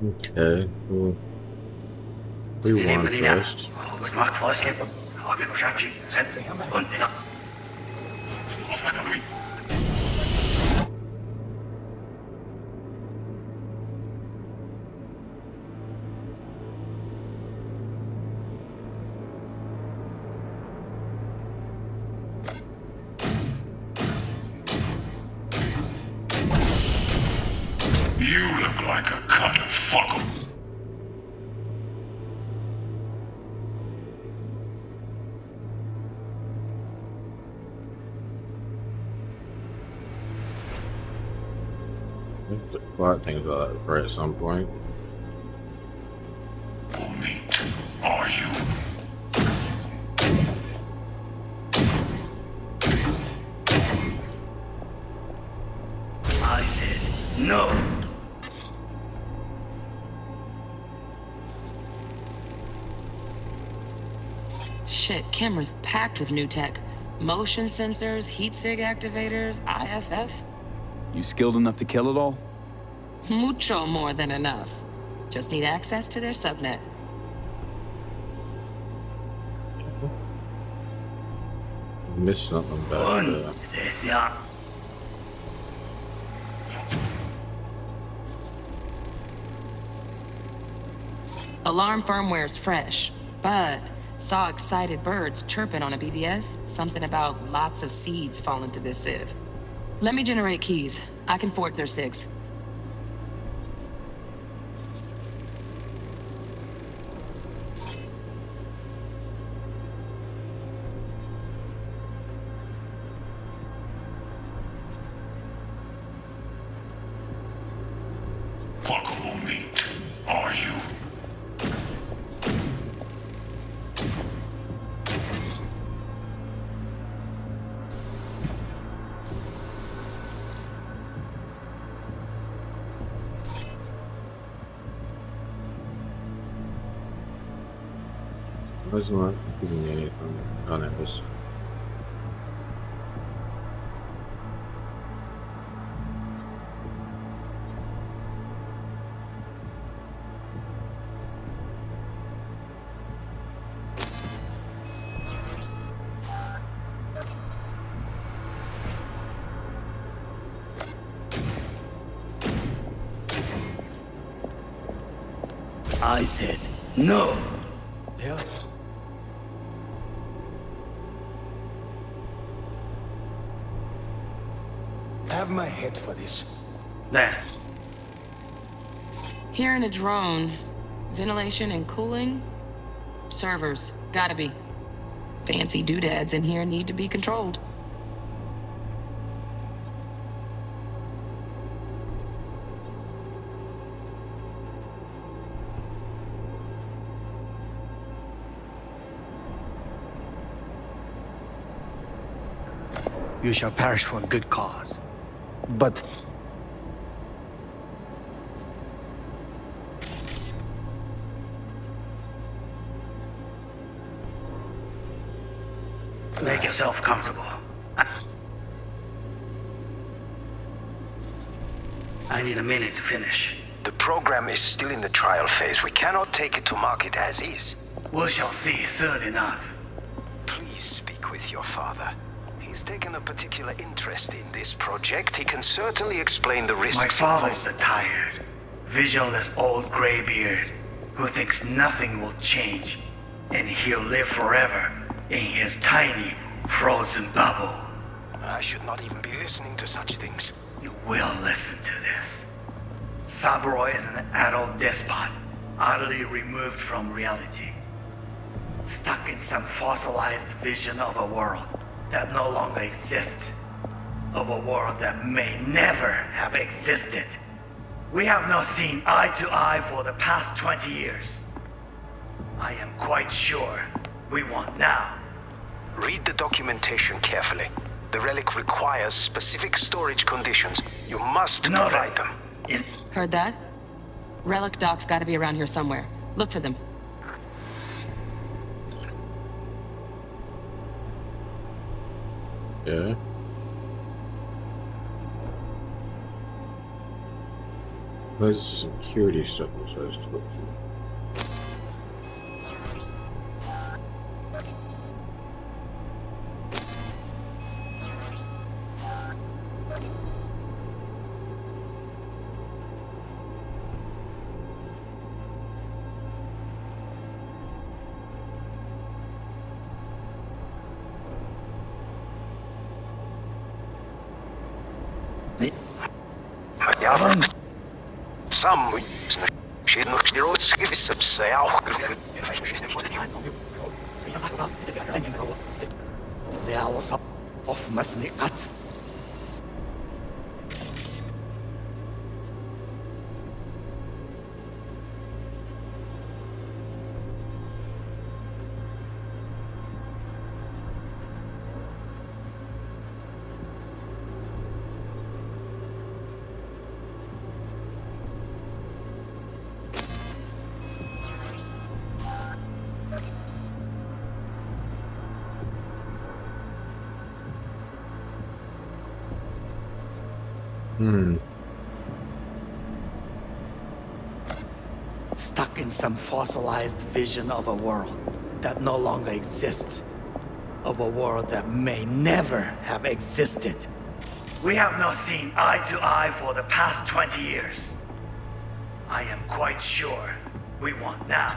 Okay, well, rewind first. You look like a cut of fuckable. Quite think about that right at some point. Meat. Are you? I said, no. Shit, camera's packed with new tech. Motion sensors, heat sig activators, IFF. You skilled enough to kill it all? Mucho more than enough. Just need access to their subnet. Missed something back there. Alarm firmware's fresh, but saw excited birds chirping on a BBS. Something about lots of seeds falling to this sieve. Let me generate keys. I can forge their SIGs. Fuckable meat. Are you? Where's not giving me anything on it? Was I said, no. Yeah. Have my head for this. There. Hearing a drone. Ventilation and cooling? Servers. Gotta be. Fancy doodads in here need to be controlled. You shall perish for a good cause. But... make yourself comfortable. I need a minute to finish. The program is still in the trial phase. We cannot take it to market as is. We shall see soon enough. Please speak with your father. He's taken a particular interest in this project. He can certainly explain the risks. My father's a tired, visionless old graybeard who thinks nothing will change, and he'll live forever in his tiny, frozen bubble. I should not even be listening to such things. You will listen to this. Saburo is an adult despot, utterly removed from reality. Stuck in some fossilized vision of a world that no longer exists. Of a world that may never have existed. We have not seen eye to eye for the past 20 years. I am quite sure we won't now. Read the documentation carefully. The relic requires specific storage conditions. You must provide them. Heard that? Relic docs gotta be around here somewhere. Look for them. Yeah. Where's the security stuff I'm supposed to look for? Some ще ночиротски висъпсаял. Stuck in some fossilized vision of a world that no longer exists. Of a world that may never have existed. We have not seen eye to eye for the past 20 years. I am quite sure we won't now.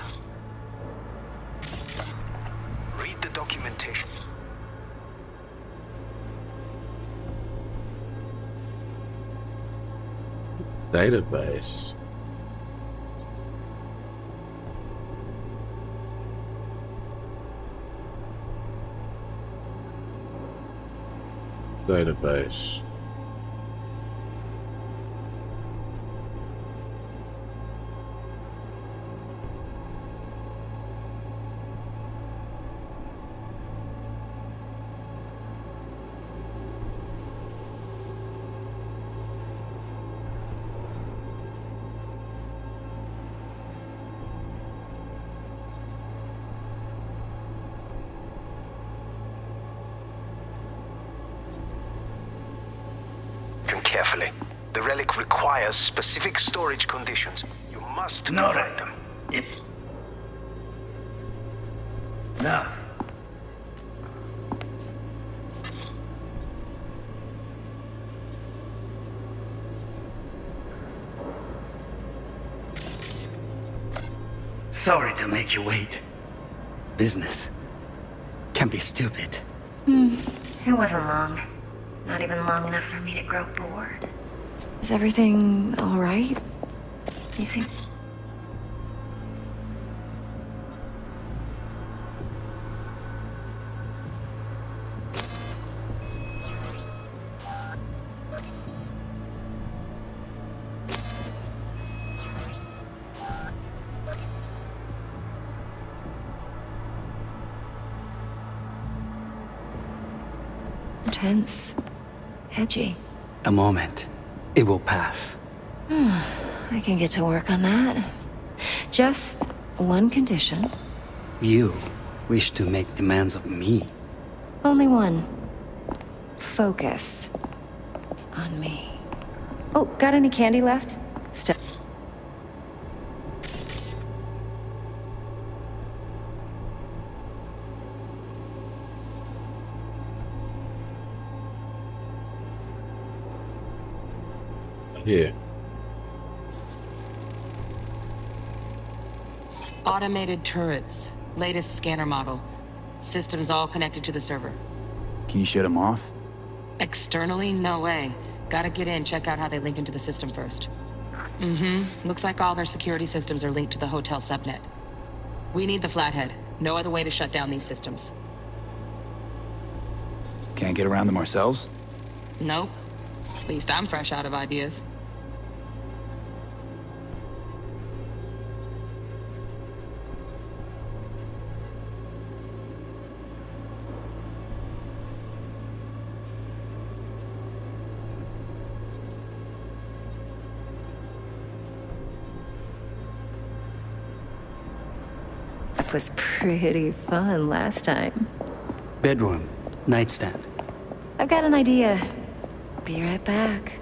Read the documentation. Database. Database. Carefully. The relic requires specific storage conditions. You must provide them. No. Sorry to make you wait. Business can be stupid. It wasn't long. Not even long enough for me to grow bored. Is everything all right? You see? Tense. Edgy. A moment. It will pass. I can get to work on that. Just one condition. You wish to make demands of me. Only one. Focus on me. Oh, got any candy left? Still. Here. Automated turrets. Latest scanner model. Systems all connected to the server. Can you shut them off? Externally, no way. Gotta get in, check out how they link into the system first. Looks like all their security systems are linked to the hotel subnet. We need the Flathead. No other way to shut down these systems. Can't get around them ourselves? Nope. At least I'm fresh out of ideas. That was pretty fun last time. Bedroom, nightstand. I've got an idea. Be right back.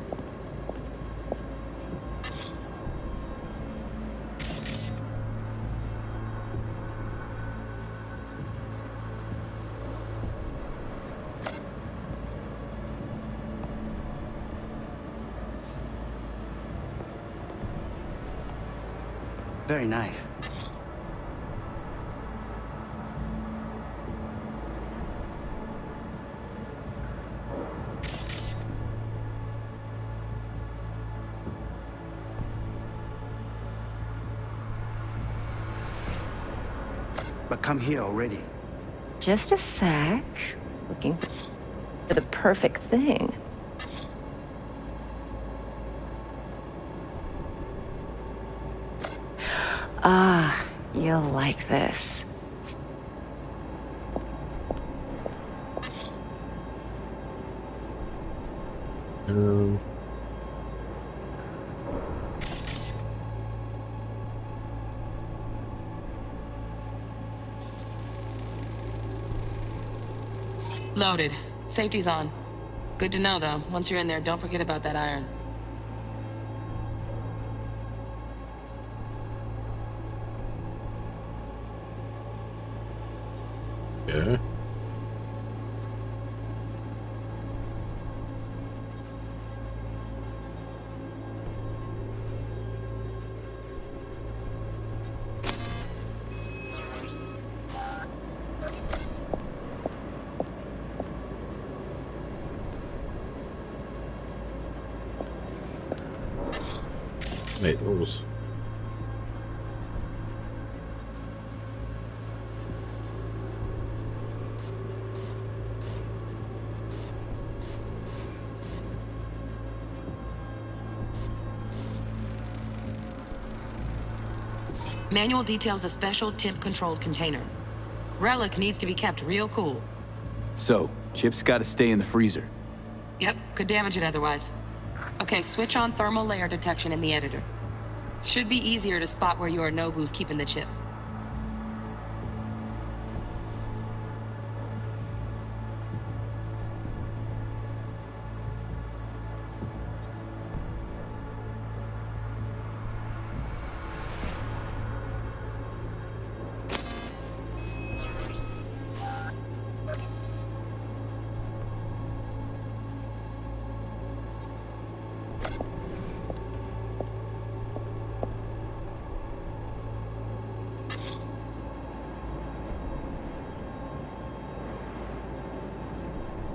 Very nice. But come here already. Just a sec. Looking for the perfect thing. Ah, you'll like this. Loaded. Safety's on. Good to know, though. Once you're in there, don't forget about that iron. Yeah. Wait, those. Manual details a special temp-controlled container. Relic needs to be kept real cool. So, Chip's gotta stay in the freezer. Yep, could damage it otherwise. Okay, switch on thermal layer detection in the editor. Should be easier to spot where Yorinobu's keeping the chip.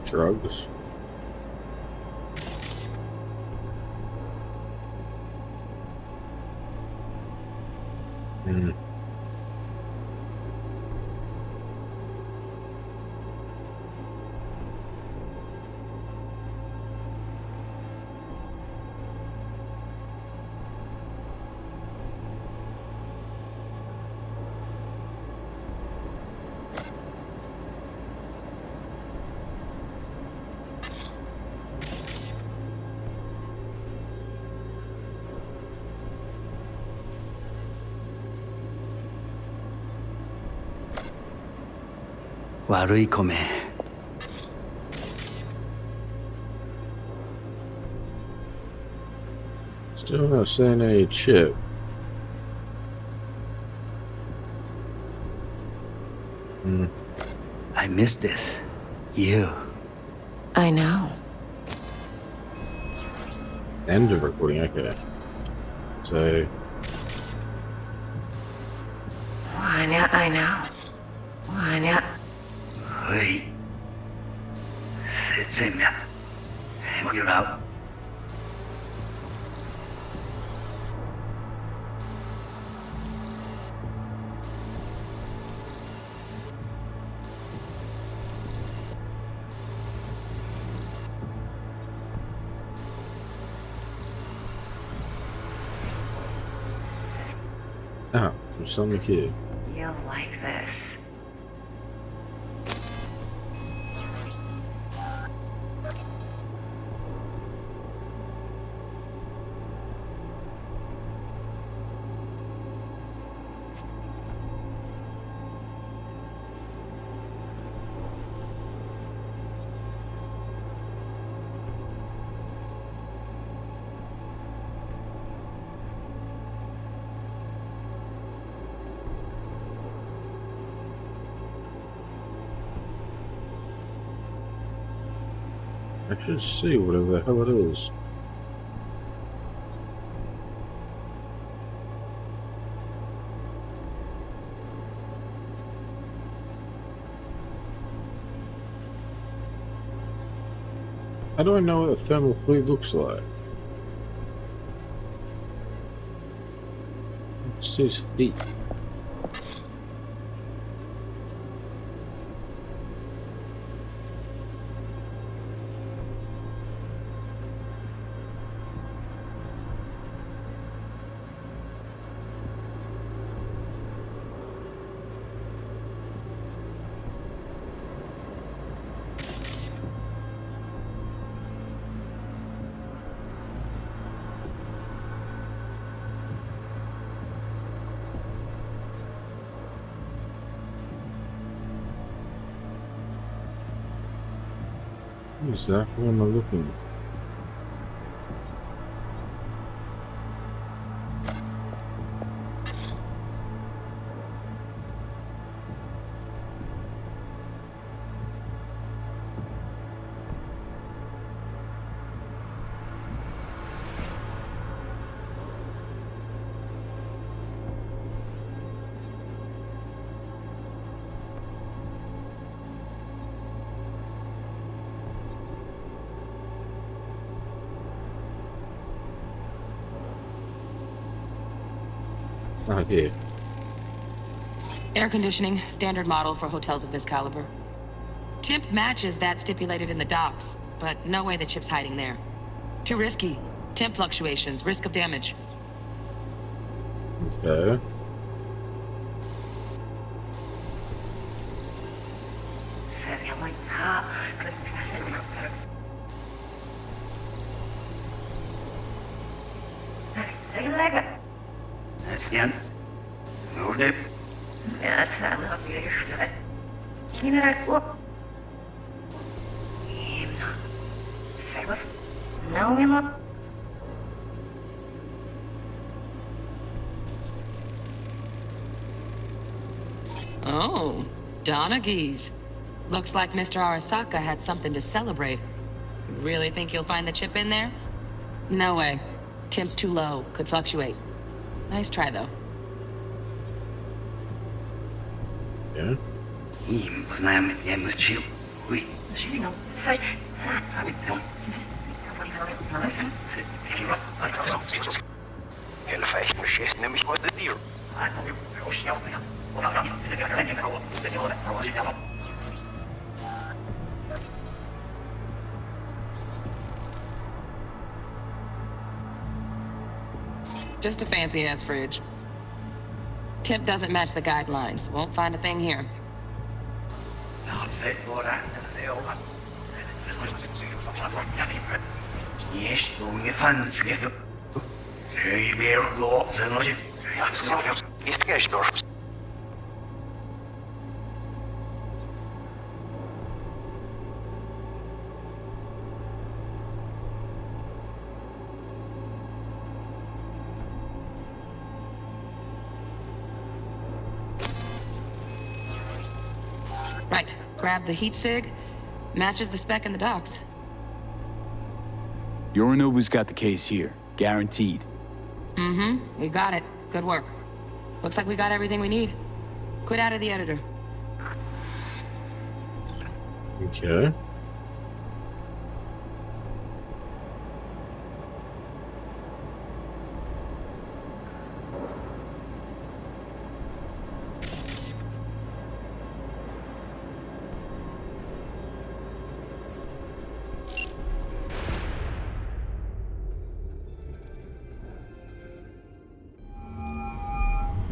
Drugs.悪い米. Still not seeing any chip. I miss this. You. I know. End of recording, okay. So. I know. Wait. Xem nha. Em có đâu. Ah, there's something here. You'll like this. I should see whatever the hell it is. How do I know what a thermal fluid looks like? It says heat. Exactly what am I looking? Ah, here. Air conditioning, standard model for hotels of this caliber. Temp matches that stipulated in the docs, but no way the chip's hiding there. Too risky. Temp fluctuations, risk of damage. Okay. That's again. No dip. That's not enough here. Clean it up. No, Oh, Donaghy's. Looks like Mr. Arasaka had something to celebrate. Really think you'll find the chip in there? No way. Temp's too low. Could fluctuate. Nice try, though. Yeah. Just a fancy-ass fridge. Tip doesn't match the guidelines. Won't find a thing here. Right. Grab the heat sig. Matches the spec in the docs. Yorinobu's got the case here. Guaranteed. Mm-hmm. We got it. Good work. Looks like we got everything we need. Quit out of the editor. Okay.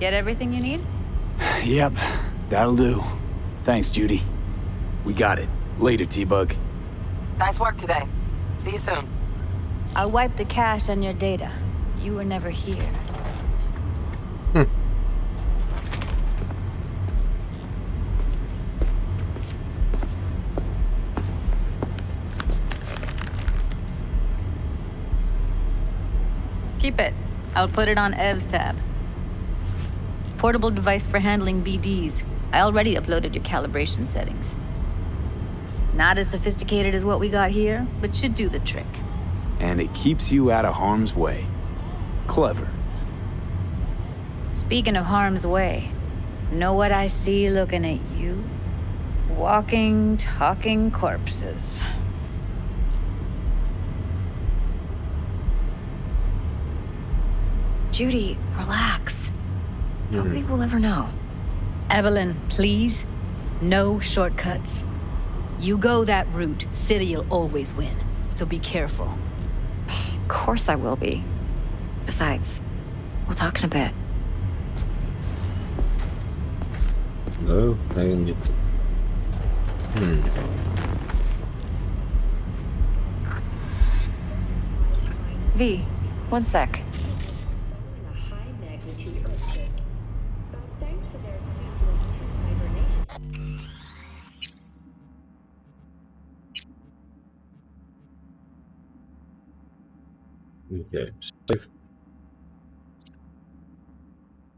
Get everything you need? Yep, that'll do. Thanks, Judy. We got it. Later, T-Bug. Nice work today. See you soon. I'll wipe the cache on your data. You were never here. Keep it. I'll put it on Ev's tab. Portable device for handling BDs. I already uploaded your calibration settings. Not as sophisticated as what we got here, but should do the trick. And it keeps you out of harm's way. Clever. Speaking of harm's way, know what I see looking at you? Walking, talking corpses. Judy, relax. Nobody will ever know. Evelyn, please. No shortcuts. You go that route, City'll always win. So be careful. Of course I will be. Besides, we'll talk in a bit. No, I can get. V, one sec. Okay, safe